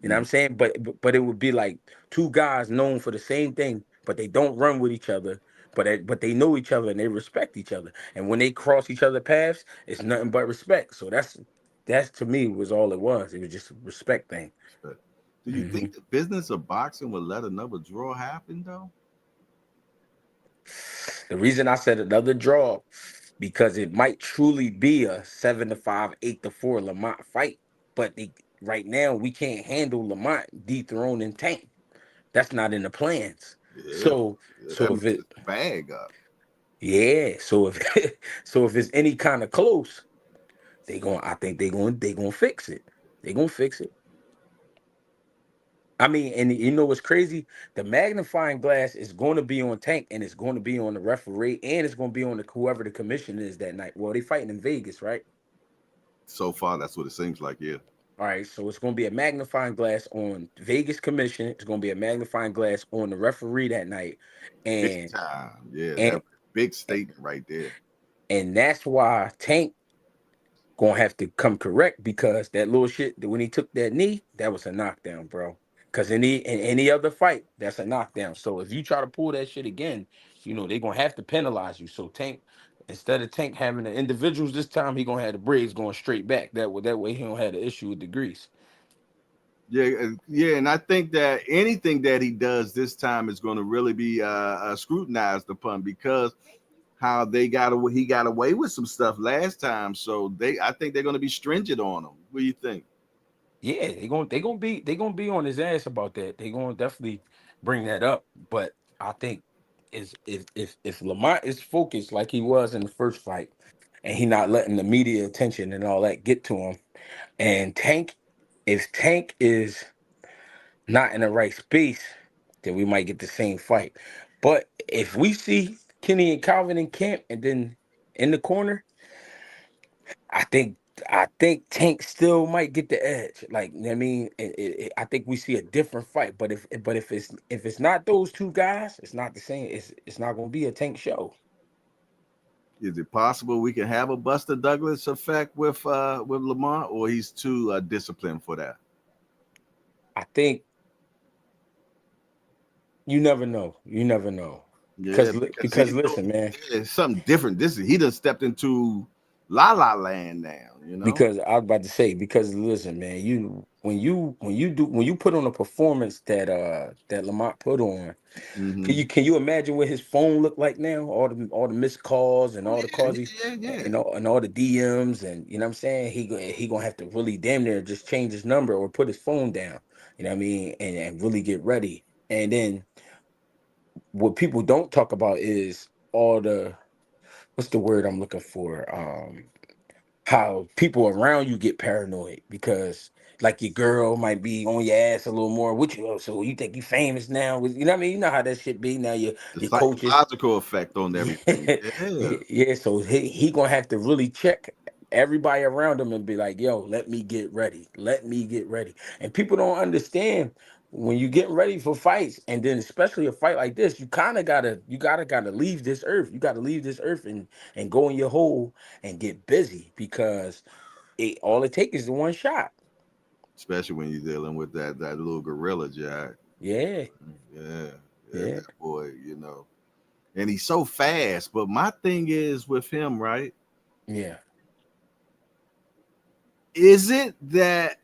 You know what I'm Mhm. saying? But it would be like two guys known for the same thing, but they don't run with each other. But they know each other and they respect each other. And when they cross each other paths, it's nothing but respect. So that's to me was all it was. It was just a respect thing. But do you hmm think the business of boxing would let another draw happen though? The reason I said another draw because it might truly be a 7-5, 8-4 Lamont fight. But right now we can't handle Lamont dethroning Tank. That's not in the plans. Yeah, So yeah, that so if messes it the bag up. yeah, so if so if it's any kind of close, I think they gonna fix it. They gonna fix it. I mean, and you know what's crazy? The magnifying glass is going to be on Tank, and it's going to be on the referee, and it's going to be on whoever the commission is that night. Well, they fighting in Vegas, right? So far, that's what it seems like. Yeah, All right, so it's going to be a magnifying glass on Vegas commission. It's going to be a magnifying glass on the referee that night, big and time. Yeah, and that big statement right there. and that's why Tank gonna have to come correct because that little shit that when he took that knee, that was a knockdown, bro. Because in any other fight, that's a knockdown. So if you try to pull that shit again, you know they're gonna have to penalize you. So Tank, instead of Tank having the individuals this time, he gonna have the braids going straight back. That way he don't have the issue with the grease. Yeah, yeah, and I think that anything that he does this time is going to really be scrutinized upon because how he got away with some stuff last time. So I think they're going to be stringent on him. What do you think? Yeah, they gonna be on his ass about that. They gonna definitely bring that up. But I think is if Lamont is focused like he was in the first fight, and he not letting the media attention and all that get to him, and Tank, if Tank is not in the right space, then we might get the same fight. But if we see Kenny and Calvin in camp and then in the corner, I think I think Tank still might get the edge. Like I mean, I think we see a different fight. But if it's not those two guys, it's not the same. It's not going to be a Tank show. Is it possible we can have a Buster Douglas effect with Lamar, or he's too disciplined for that? I think you never know. You never know. Yeah, because Because listen, man. it's something different. He done stepped into La La Land now. You know. Because I was about to say, because listen, man, when you put on a performance that Lamont put on, Hmm. can you imagine what his phone looked like now? All the missed calls and Oh all the yeah, calls he yeah, yeah, yeah. and all the DMs and you know what I'm saying? He gonna have to really damn near just change his number or put his phone down. You know what I mean? And really get ready. And then what people don't talk about is all the what's the word I'm looking for? How people around you get paranoid because like your girl might be on your ass a little more with you. Oh, so you think you famous now? You know what I mean? You know how that shit be now. The Your coaches. psychological effect on everything. Yeah, Yeah, yeah. So he gonna have to really check everybody around him and be like, yo, let me get ready. Let me get ready. And people don't understand when you get ready for fights, and then especially a fight like this, you kind of gotta leave this earth. You gotta leave this earth and go in your hole and get busy because all it takes is the one shot. especially when you're dealing with that little gorilla Jack. Yeah, Yeah, yeah, yeah, that boy. And he's so fast. But my thing is with him, right? yeah. Is it that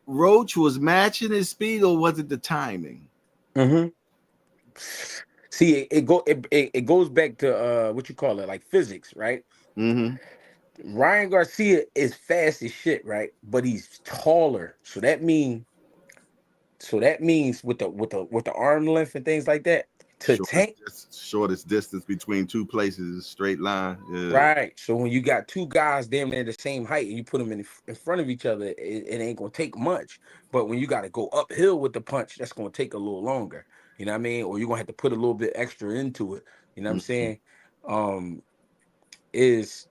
Roach was matching his speed, or was it the timing? hmm See, it goes back to what you call it, like physics, right? Mm-hmm. Ryan Garcia is fast as shit, right? But he's taller, so that means with the arm length and things like that, to Tank. Shortest distance between two places is a straight line. Yeah. Right. So when you got two guys damn near the same height and you put them in front of each other, it ain't gonna take much. But when you got to go uphill with the punch, that's gonna take a little longer. You know what I mean? Or you're gonna have to put a little bit extra into it. You know what I'm Mhm. saying? Um, is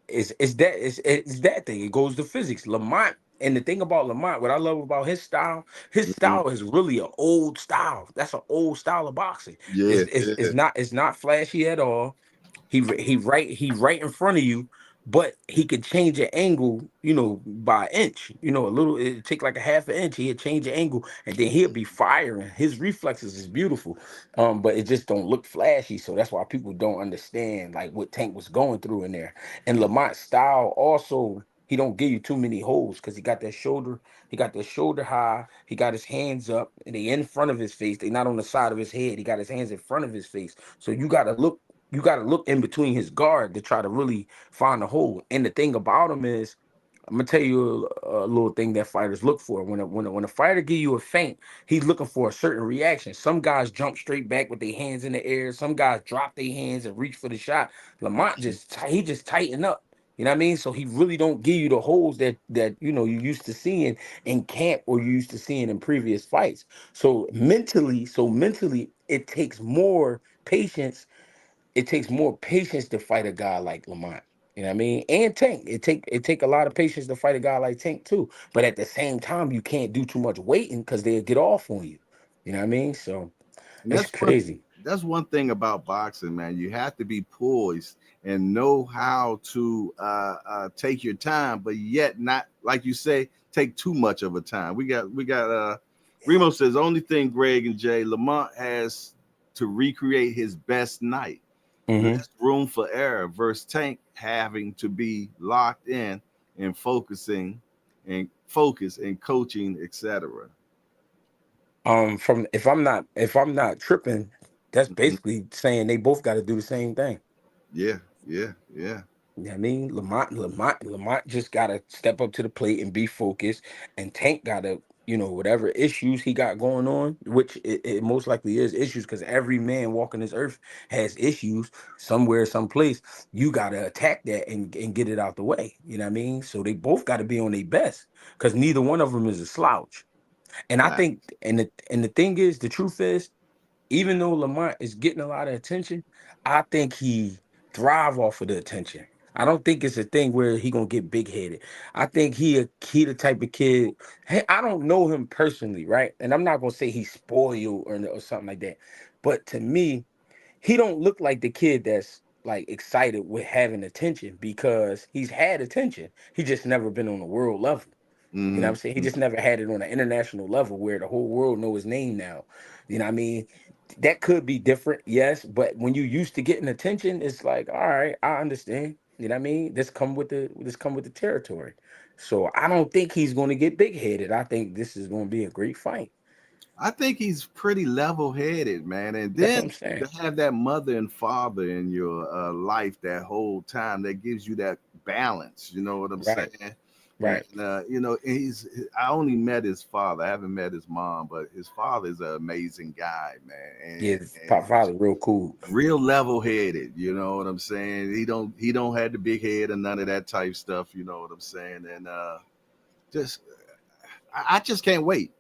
it's that thing. It goes to physics. Lamont, and the thing about Lamont, what I love about his Mhm. style is really an old style. That's an old style of boxing. Yeah, It's yeah. not flashy at all. He right in front of you, but he could change the angle, by an inch. A little. It take like a half an inch. He'd change the angle, and then he'll be firing. His reflexes is beautiful, but it just don't look flashy. So that's why people don't understand like what Tank was going through in there. And Lamont's style also. He don't give you too many holes because he got that shoulder. He got that shoulder high. He got his hands up, and they in front of his face. They not on the side of his head. He got his hands in front of his face. So you got to look in between his guard to try to really find a hole. And the thing about him is, I'm gonna tell you a little thing that fighters look for. When a fighter give you a feint, he's looking for a certain reaction. Some guys jump straight back with their hands in the air. Some guys drop their hands and reach for the shot. Lamont he just tighten up. You know what I mean? So he really don't give you the holes that you used to seeing in camp or you used to seeing in previous fights. So mentally, it takes more patience. It takes more patience to fight a guy like Lamont. You know what I mean? And Tank. It take a lot of patience to fight a guy like Tank too. But at the same time, you can't do too much waiting because they'll get off on you. You know what I mean? So And it's crazy. that's one thing about boxing, man. You have to be poised and know how to take your time, but yet not, like you say, take too much of a time. We got Remo says only thing Greg and Jay Lamont has to recreate his best night. Hmm. Less room for error versus Tank having to be locked in and focus and coaching, etc. From if I'm not tripping, that's basically saying they both got to do the same thing. Yeah, yeah, yeah. You know what I mean? Lamont just gotta step up to the plate and be focused, and Tank gotta, whatever issues he got going on, which it most likely is issues, because every man walking this earth has issues somewhere, someplace. You gotta attack that and get it out the way. You know what I mean? So they both gotta be on their best, because neither one of them is a slouch. And I think, Facts. and the thing is, the truth is, even though Lamont is getting a lot of attention, I think he thrive off of the attention. I don't think it's a thing where he gonna get big headed. I think he the type of kid. Hey, I don't know him personally, right? And I'm not gonna say he's spoiled or something like that. But to me, he don't look like the kid that's like excited with having attention, because he's had attention. He just never been on the world level. You know what I'm saying? He Mm-hmm. just never had it on an international level where the whole world know his name now. You know what I mean? That could be different, yes, but when you used to getting attention, it's like, all right, I understand. You know what I mean? This come with the territory. So I don't think he's going to get big headed. I think this is going to be a great fight. I think he's pretty level headed, man. And That's what then I'm saying. to have that mother and father in your life that whole time, that gives you that balance. You know what I'm saying? Right, right. And I only met his father. I haven't met his mom, but his father is an amazing guy, man. Yeah, And Pop Father real cool. real level headed. You know what I'm saying? He don't have the big head and none of that type stuff. You know what I'm saying? And just I just can't wait.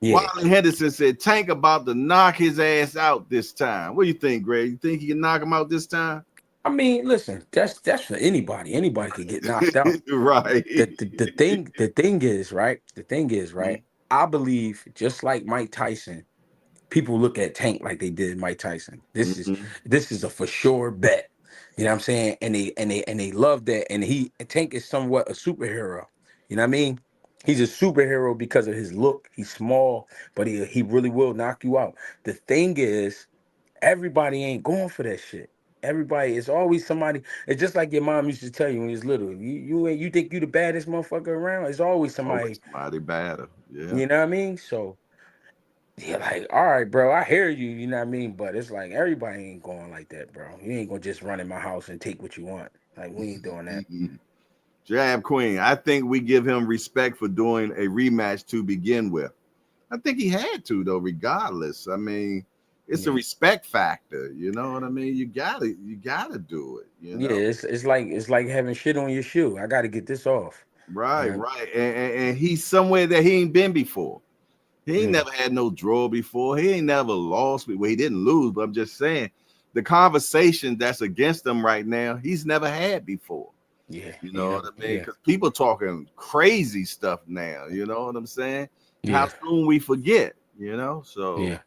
Yeah. Wiley Henderson said Tank about to knock his ass out this time. What do you think, Greg? You think he can knock him out this time? I mean, listen, that's for anybody. Anybody could get knocked out. Right. The thing is, right? The thing is, right? I believe, just like Mike Tyson, people look at Tank like they did Mike Tyson. This is Mm-hmm. this is a for sure bet. You know what I'm saying? And they love that. And Tank is somewhat a superhero. You know what I mean? He's a superhero because of his look. He's small, but he really will knock you out. The thing is, everybody ain't going for that shit. Everybody is always somebody. It's just like your mom used to tell you when you was little. You think you the baddest motherfucker around. It's always Always somebody. somebody better. Yeah. You know what I mean? So Yeah, like, all right, bro, I hear you, you know what I mean? But it's like everybody ain't going like that, bro. You ain't gonna just run in my house and take what you want. Like, we ain't doing that. Jab Queen, I think we give him respect for doing a rematch to begin with. I think he had to though, regardless. I mean, it's a Yeah. respect factor. You know what I mean? You gotta do it. You Yeah, know, it's like having shit on your shoe. I gotta get this off. right, You right. And he's somewhere that he ain't been before. He ain't know? never had no draw before. He ain't never lost. Well, he didn't lose, but I'm just saying the conversation that's against him right now, he's never had before. Yeah, You you know know, what I mean? yeah, Because people talking crazy stuff now. You know what I'm saying? How yeah, soon we forget? You know, so yeah,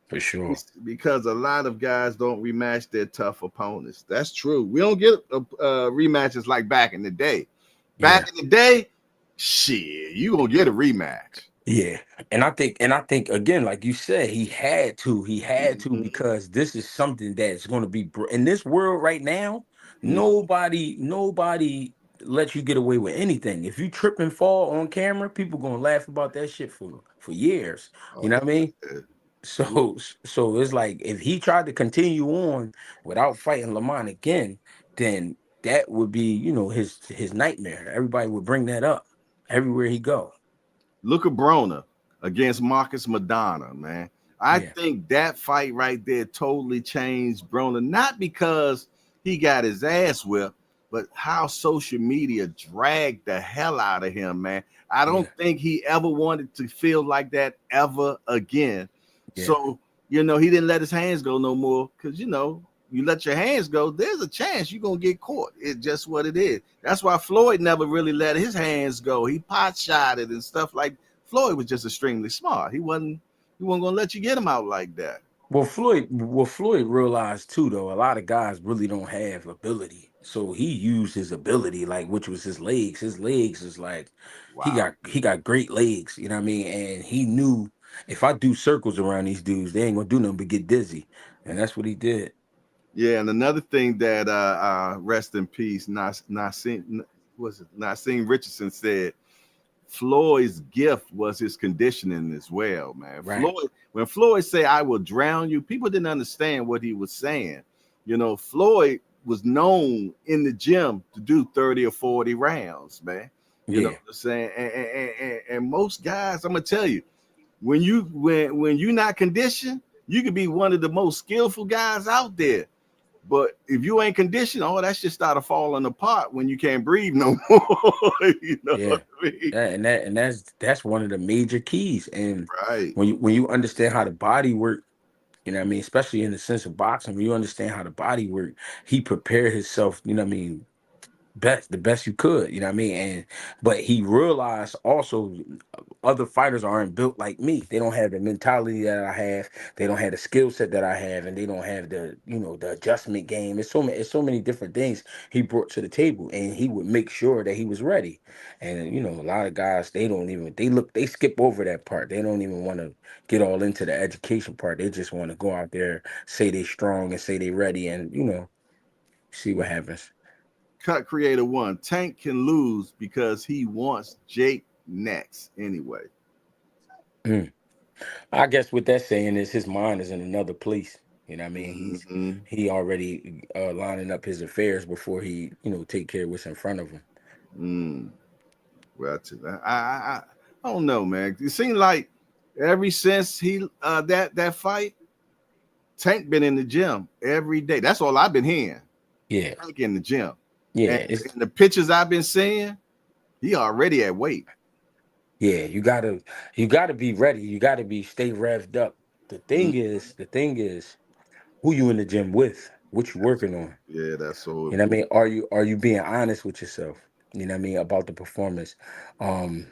for sure. because a lot of guys don't rematch their tough opponents. That's true. We don't get rematches like back in the day. Yeah. Back in the day, shit, you gonna get a rematch. Yeah, and I think again, like you said, he had to Mhm. because this is something that's going to be in this world right now. Mm. Nobody lets you get away with anything. If you trip and fall on camera, people gonna laugh about that shit for years. You Oh, know what I mean? yeah. So it's like if he tried to continue on without fighting Lamont again, then that would be his nightmare. Everybody would bring that up everywhere he go. Luca Brona against Marcus Madonna, man. I Yeah, think that fight right there totally changed Brona, not because he got his ass whipped, but how social media dragged the hell out of him, man. I don't yeah, think he ever wanted to feel like that ever again. yeah. So, he didn't let his hands go no more because, you let your hands go, there's a chance you're going to get caught. It's just what it is. That's why Floyd never really let his hands go. He pot shotted and stuff like Floyd was just extremely smart. He wasn't going to let you get him out like that. Well, Floyd realized too, though, a lot of guys really don't have ability. So he used his ability, like which was his legs. His legs is like Wow. he got great legs, you know what I mean? And he knew if I do circles around these dudes, they ain't gonna do nothing but get dizzy. And that's what he did. Yeah, and another thing that rest in peace, Nassim Richardson said Floyd's gift was his conditioning as well, man. Right. When Floyd said, "I will drown you," people didn't understand what he was saying. Floyd was known in the gym to do 30 or 40 rounds, man. You know Yeah. what I'm saying? And most guys, I'm gonna tell you, when you're not conditioned, you could be one of the most skillful guys out there. But if you ain't conditioned, that shit started falling apart when you can't breathe no more. You know Yeah. what I mean? That's one of the major keys. And Right. when you understand how the body works, you know what I mean, especially in the sense of boxing, when you understand how the body work, he prepared himself, you know what I mean, the best you could, you know what I mean? But he realized also other fighters aren't built like me. They don't have the mentality that I have, they don't have the skill set that I have, and they don't have the adjustment game. It's so many different things he brought to the table, and he would make sure that he was ready. And a lot of guys, they skip over that part. They don't even want to get all into the education part. They just want to go out there, say they strong and say they ready, and see what happens. Cut Creator One. Tank can lose because he wants Jake next anyway. Mm. I guess what that's saying is his mind is in another place. You know what I mean? Mm-hmm. He already lining up his affairs before he, take care of what's in front of him. Mm. Well, I don't know, man. It seems like ever since he that fight, Tank been in the gym every day. That's all I've been hearing. Yeah, Tank in the gym, and yeah, it's in the pictures I've been seeing, he already at weight. yeah. You gotta be ready. You gotta stay revved up. Mm. The thing is, who you in the gym with? What you working on? Yeah, that's so You know what I important. mean? Are you being honest with yourself? You know what I mean about the performance? Um,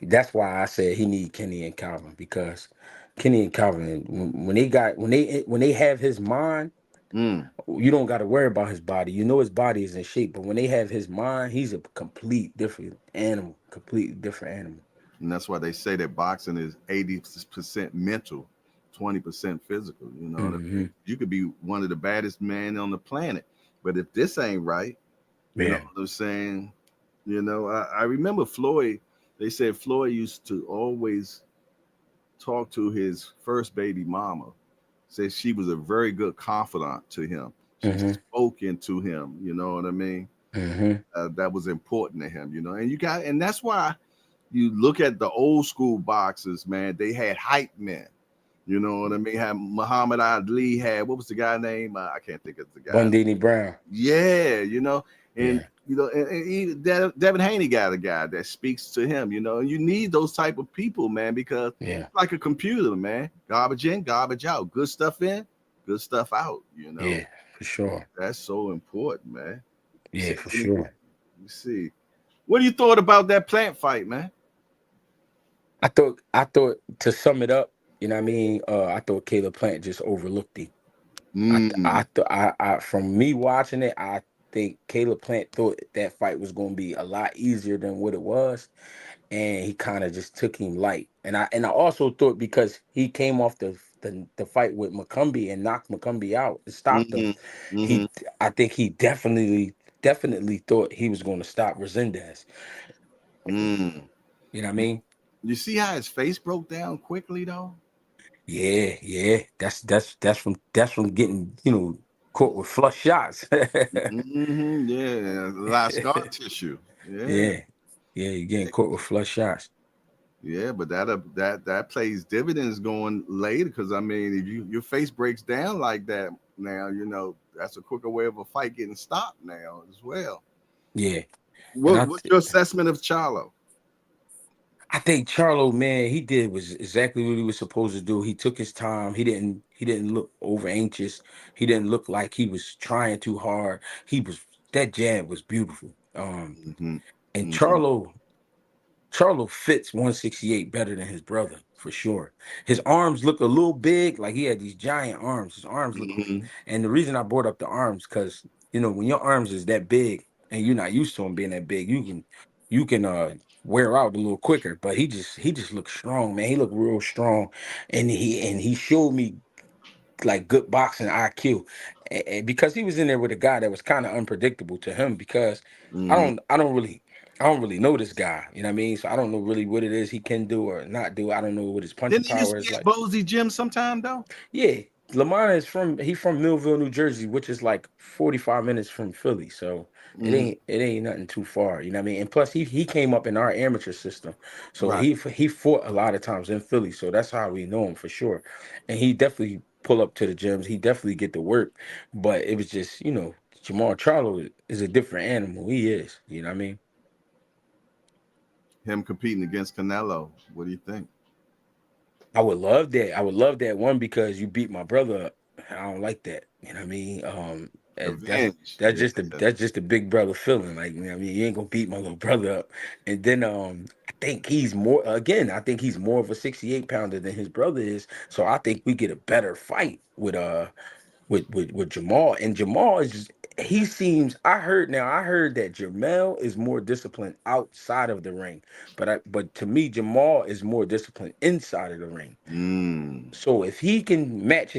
That's why I said he need Kenny and Calvin because Kenny and Calvin, when they have his mind, Mm. you don't got to worry about his body. You know his body is in shape, but when they have his mind, he's a complete different animal. Completely different animal. And that's why they say that boxing is 80% mental, 20% physical. You know what I Hmm. mean? You could be one of the baddest men on the planet, but if this ain't right, you know Yeah. what I'm saying? I remember Floyd. They said Floyd used to always talked to his first baby mama, said she was a very good confidant to him. She Mm-hmm. spoke into him, you know what I mean? Mm-hmm. That was important to him, you know. And that's why you look at the old school boxers, man, they had hype men. You know what I mean? Had Muhammad Ali had, what was the guy name? I can't think of the guy. Bundini Brown. Yeah, you know, and Yeah. you know, Devin Haney got a guy that speaks to him, you know, and you need those type of people, man, because Yeah. like a computer, man, garbage in, garbage out, good stuff in, good stuff out, you know. Yeah, for sure. That's so important, man. Yeah, for Let me sure. see. What do you thought about that plant fight, man? I thought to sum it up, you know what I mean? I thought Caleb Plant just overlooked him. Mm, From me watching it, I think Caleb Plant thought that fight was going to be a lot easier than what it was, and he kind of just took him light. And I also thought because he came off the fight with McCumbee and knocked McCumbee out and stopped him, mm-hmm, mm-hmm, I think he definitely thought he was going to stop Resendez. mm. You know what I mean? You see how his face broke down quickly, though? Yeah. That's from getting, caught with flush shots. Mm-hmm, yeah, a lot of scar tissue. Yeah, Yeah. Yeah, you're getting caught with flush shots. yeah, but that plays dividends going later because I mean, if your face breaks down like that now, you know that's a quicker way of a fight getting stopped now as well. Yeah. And What's your assessment of Charlo? I think Charlo, man, he did was exactly what he was supposed to do. He took his time. He didn't look over anxious. He didn't look like he was trying too hard. That jab was beautiful. Mm-hmm, And mm-hmm, Charlo fits 168 better than his brother, for sure. His arms look a little big, like he had these giant arms. His arms look, mm-hmm. and the reason I brought up the arms, because when your arms is that big and you're not used to them being that big, you can wear out a little quicker. But he just looks strong, man. He looked real strong, and he showed me like good boxing IQ, and because he was in there with a guy that was kind of unpredictable to him because I Mm-hmm. don't I don't really I don't really know this guy, you know what I mean? So I don't know really what it is he can do or not do. I don't know what his punching Didn't he used power to is be at like. Bozy Gym sometime though? Yeah, Lamont is from Millville, New Jersey, which is like 45 minutes from Philly. So it Mm-hmm. ain't nothing too far, you know what I mean? And plus he came up in our amateur system. So Right. he fought a lot of times in Philly. So that's how we know him for sure. And he definitely pull up to the gyms. He definitely get to work. But it was just, Jamal Charlo is a different animal. He is, you know what I mean? Him competing against Canelo. What do you think? I would love that. I would love that one because you beat my brother up. I don't like that. You know what I mean? That's Revenge. that's Yeah. just a big brother feeling. Like, you know what I mean? You ain't gonna beat my little brother up. And then I think he's more of a 68 pounder than his brother is. So I think we get a better fight with Jamal. And Jamal I heard that Jamel is more disciplined outside of the ring. But to me, Jamal is more disciplined inside of the ring. Mm. So if he can match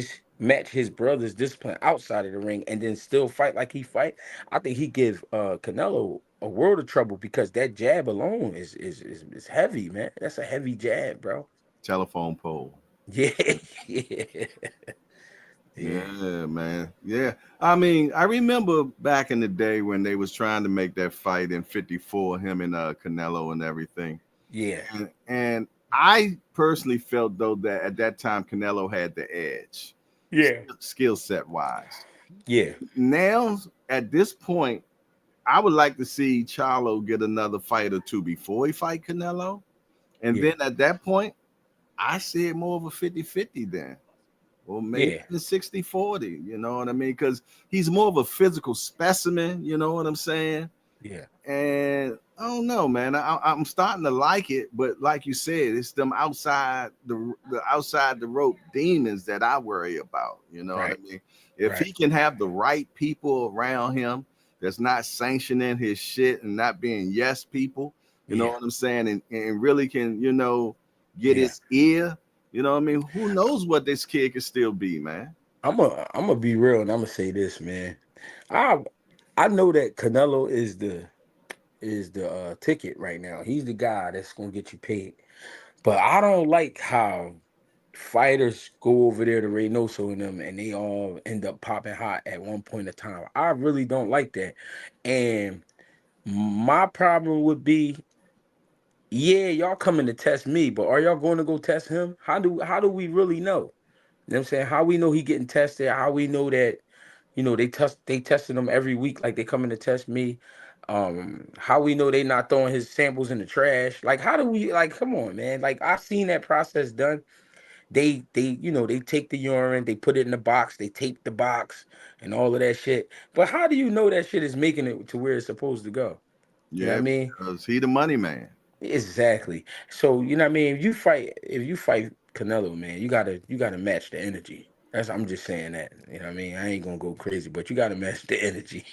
his brother's discipline outside of the ring and then still fight like he fight, I think he give Canelo a world of trouble because that jab alone is heavy, man. That's a heavy jab, bro. Telephone pole. Yeah, yeah, yeah, Yeah, man. Yeah. I mean, I remember back in the day when they was trying to make that fight in 54, him and Canelo and everything. yeah, And I personally felt though that at that time Canelo had the edge, yeah, skill set wise. yeah, Now at this point, I would like to see Charlo get another fight or two before he fight Canelo. And yeah, then at that point, I see it more of a 50-50 then. Or maybe yeah, even 60-40, you know what I mean? Because he's more of a physical specimen, you know what I'm saying? yeah, And I don't know, man. I'm starting to like it, but like you said, it's them outside the outside the rope demons that I worry about. You know what I right, mean? If right, he can have the right people around him that's not sanctioning his shit and not being yes people, you know yeah, what I'm saying, and really can, get yeah. his ear, you know what I mean? Who knows what this kid can still be, man? I'm gonna be real and I'm gonna say this, man. I I know that Canelo is the ticket right now. He's the guy that's gonna get you paid. But I don't like how fighters go over there to Reynoso and them, and they all end up popping hot at one point in time. I really don't like that. And my problem would be, yeah, y'all coming to test me, but are y'all going to go test him? How do we really know? You know what I'm saying? How we know he getting tested? How we know that, they testing him every week like they coming to test me? How we know they not throwing his samples in the trash? Like, how do we, like, come on, man? Like, I've seen that process done. They take the urine, they put it in the box, they tape the box and all of that shit. But how do you know that shit is making it to where it's supposed to go? You know what I Yeah, mean? because he the money man. Exactly. So, you know what I mean? If you fight Canelo, man, you gotta match the energy. I'm just saying that. You know what I mean? I ain't gonna go crazy, but you gotta match the energy.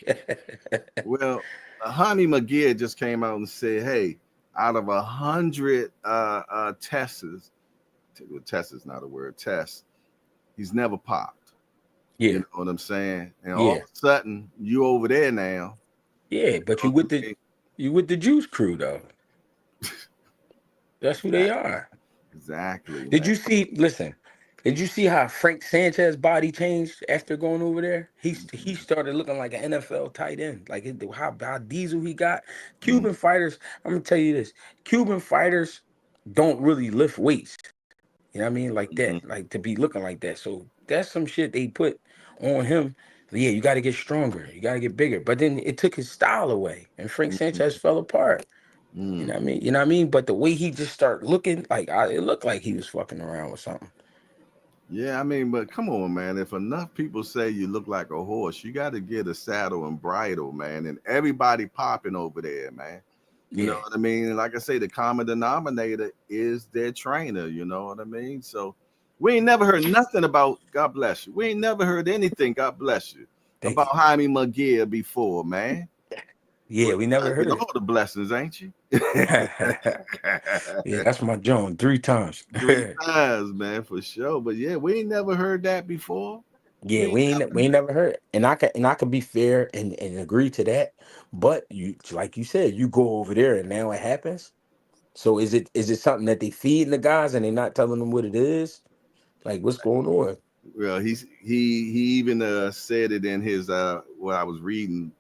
Well, Honey McGee just came out and said, "Hey, out of 100 tests, test is not a word. Test. He's never popped. You Yeah, know what I'm saying? And all yeah, of a sudden, you over there now. yeah. You But know you with what I the mean? you with the Juice Crew though. That's who they are. Exactly, Did man. you see? Listen, did you see how Frank Sanchez body changed after going over there? He started looking like an NFL tight end. Like how diesel he got. Mm, Cuban fighters. I'm gonna tell you this. Cuban fighters don't really lift weights. You know what I mean? Like mhm, that. Like to be looking like that. So that's some shit they put on him. Yeah, you got to get stronger. You got to get bigger. But then it took his style away, and Frank mhm, Sanchez fell apart. You know mm. what I mean? You know what I mean? But the way he just started looking, like it looked like he was fucking around with something. Yeah, I mean, but come on, man. If enough people say you look like a horse, you got to get a saddle and bridle, man. And everybody popping over there, man. You know Yeah. what I mean? Like I say, the common denominator is their trainer. You know what I mean? So we ain't never heard nothing about, God bless you. We ain't never heard anything, God bless you, Thank about you. Jaime McGill before, man. Yeah, Well, we you never gotta get heard all it. the blessings, ain't you? Yeah, that's my Joan 3 times. 3 times, man, for sure. But yeah, we ain't never heard that before. Yeah, We ain't never we ain't never heard it. And I can be fair and agree to that. But you, like you said, you go over there and now it happens. So is it something that they feeding the guys and they not telling them what it is? Like what's going on? Well, he even said it in his what I was reading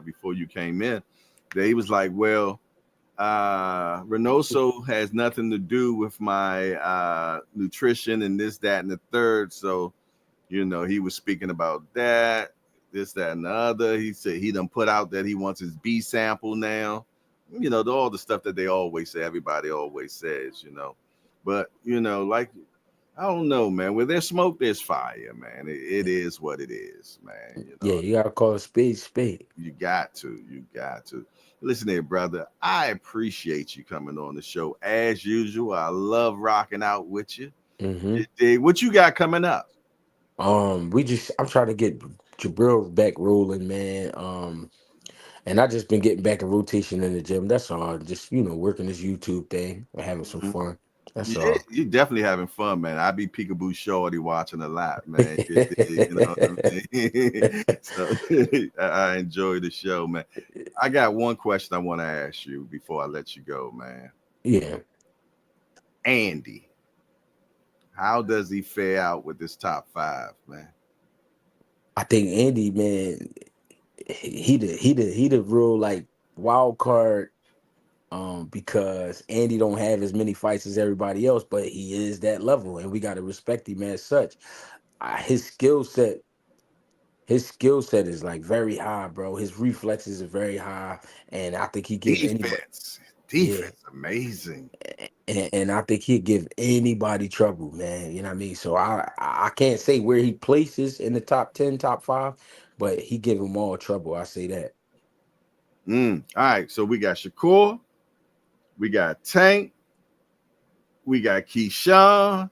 before you came in. That he was like, well, Reynoso has nothing to do with my nutrition and this, that, and the third. So, he was speaking about that, this, that, and the other. He said he done put out that he wants his B sample now. All the stuff that they always say, everybody always says. But like, I don't know, man. Where there's smoke, there's fire, man. It is what it is, man. Yeah, you gotta call a spade spade. You got to. You got to. Listen here, brother. I appreciate you coming on the show as usual. I love rocking out with you. Mm-hmm. What you got coming up? I'm trying to get Jabril back rolling, man. And I just been getting back in rotation in the gym. That's all. Just working this YouTube thing, having some Mhm. fun. That's Yeah, all. you definitely having fun, man. I be peekaboo shorty watching a lot, man. You know what I mean? So I enjoy the show, man. I got one question I want to ask you before I let you go, man. Yeah, Andy, how does he fare out with this top five, man? I think Andy, man, he the real like wild card. Because Andy don't have as many fights as everybody else, but he is that level, and we got to respect him as such. His skill set, is like very high, bro. His reflexes are very high, and I think he give anybody, Defense, yeah, defense, amazing. and I think he'd give anybody trouble, man. You know what I mean? So I can't say where he places in the top 10, top 5, but he give them all trouble. I say that. All right, so we got Shakur, we got Tank, we got Keyshawn.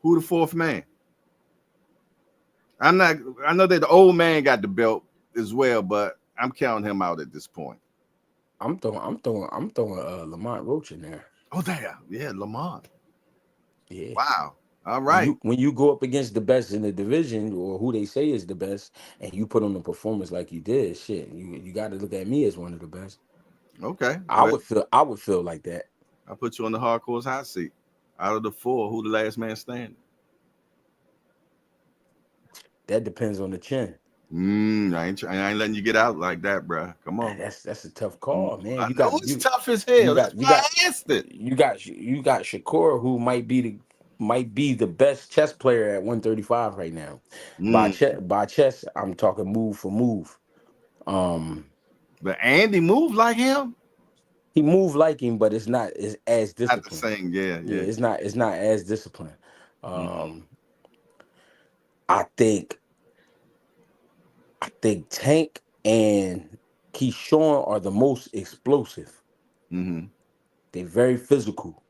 Who the fourth man? I'm not. I know that the old man got the belt as well, but I'm counting him out at this point. I'm throwing Lamont Roach in there. Oh, there, yeah, Lamont. Yeah. Wow. All When right. you go up against the best in the division or who they say is the best, and you put on a performance like you did, shit, you got to look at me as one of the best. Okay. I Well, would feel like that. I put you on the hardcore's hot seat. Out of the 4, who the last man standing? That depends on the chin. I ain't letting you get out like that, bro. Come on. That's a tough Come call, on. man. I know it's tough as You hell. That's got you why got I asked it. you got Shakur, who might be the best chess player at 135 right now. Mm. By chess, I'm talking move for move. But Andy moved like him. He moved like him, but it's not as Not the disciplined. same. Yeah, Yeah, yeah. it's not as disciplined. Mm-hmm. I think Tank and Keyshawn are the most explosive. Mm-hmm. They're very physical.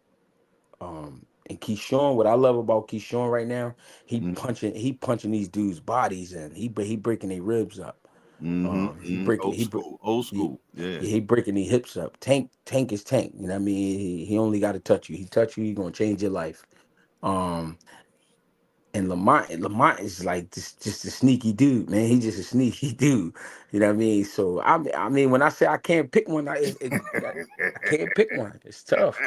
And Keyshawn, what I love about Keyshawn right now, he punching these dudes' bodies, and he breaking their ribs up. He Mm-hmm. breaking Old school. Old school. Yeah. he breaking their hips up. Tank is Tank. You know what I mean? He only got to touch you. He touch you, he gonna change your life. And Lamont is like just a sneaky dude, man. He just a sneaky dude. You know what I mean? So I mean, when I say I can't pick one, I can't pick one. It's tough.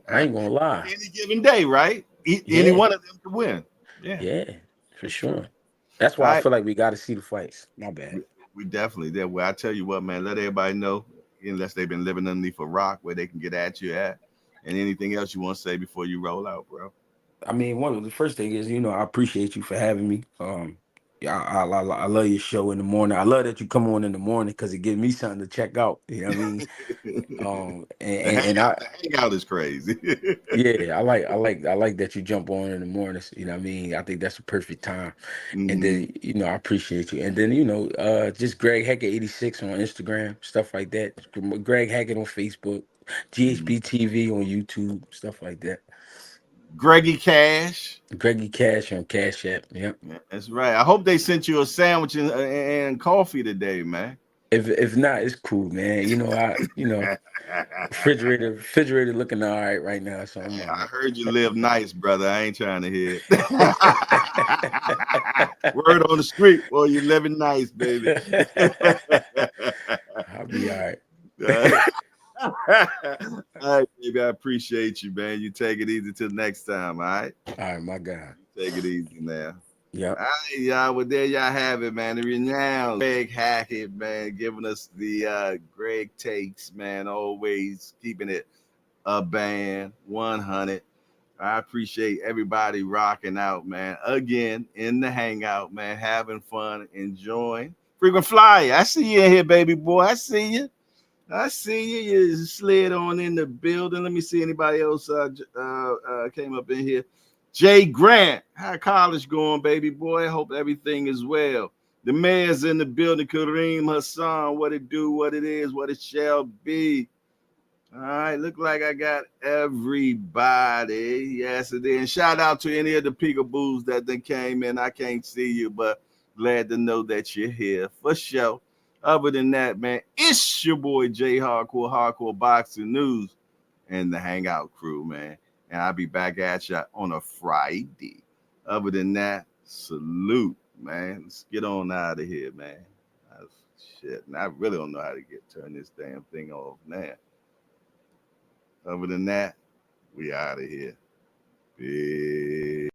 I ain't gonna lie. Any given day, right? Any Yeah, one of them to win. Yeah, yeah, for that's true. sure. That's All why I right. feel like we got to see the fights. My bad. We definitely did. Well, I tell you what, man, let everybody know, unless they've been living underneath a rock, where they can get at you at. And anything else you want to say before you roll out, bro? I mean, one of the first thing is, I appreciate you for having me. Yeah, I love your show in the morning. I love that you come on in the morning because it gives me something to check out. You know what I mean? And I The hangout is crazy. Yeah, I like that you jump on in the mornings. You know what I mean? I think that's the perfect time. And Mhm. then, I appreciate you. And then, just Greg Hackett 86 on Instagram, stuff like that. Greg Hackett on Facebook, Mhm. GHB TV on YouTube, stuff like that. Greggy Cash. Greggy Cash on Cash App. Yep. Yeah, that's right. I hope they sent you a sandwich and coffee today, man. If not, it's cool, man. Refrigerator looking all right now, so I'm all I right. heard you live nice, brother. I ain't trying to hear it. Word on the street, boy, you living nice, baby. I'll be all right. All right, baby. I appreciate you, man. You take it easy till next time. All right. All right, my guy. Take it easy now. Yep. All right, y'all. Well, there y'all have it, man. The renowned Greg Hackett, man, giving us the Greg takes, man. Always keeping it a band 100. I appreciate everybody rocking out, man. Again, in the hangout, man, having fun, enjoying. Frequent flyer. I see you in here, baby boy. I see you. I see you. You slid on in the building. Let me see anybody else came up in here. Jay Grant, how college going, baby boy? Hope everything is well. The mayor's in the building. Kareem Hassan, what it do, what it is, what it shall be. All right, look like I got everybody. Yes, it is. Shout out to any of the peekaboos that then came in. I can't see you, but glad to know that you're here for sure. Other than that, man, it's your boy Jay Hardcore Boxing News, and the Hangout crew, man. And I'll be back at you on a Friday. Other than that, salute, man. Let's get on out of here, man. Shit, and I really don't know how to turn this damn thing off now. Other than that, we out of here. Peace.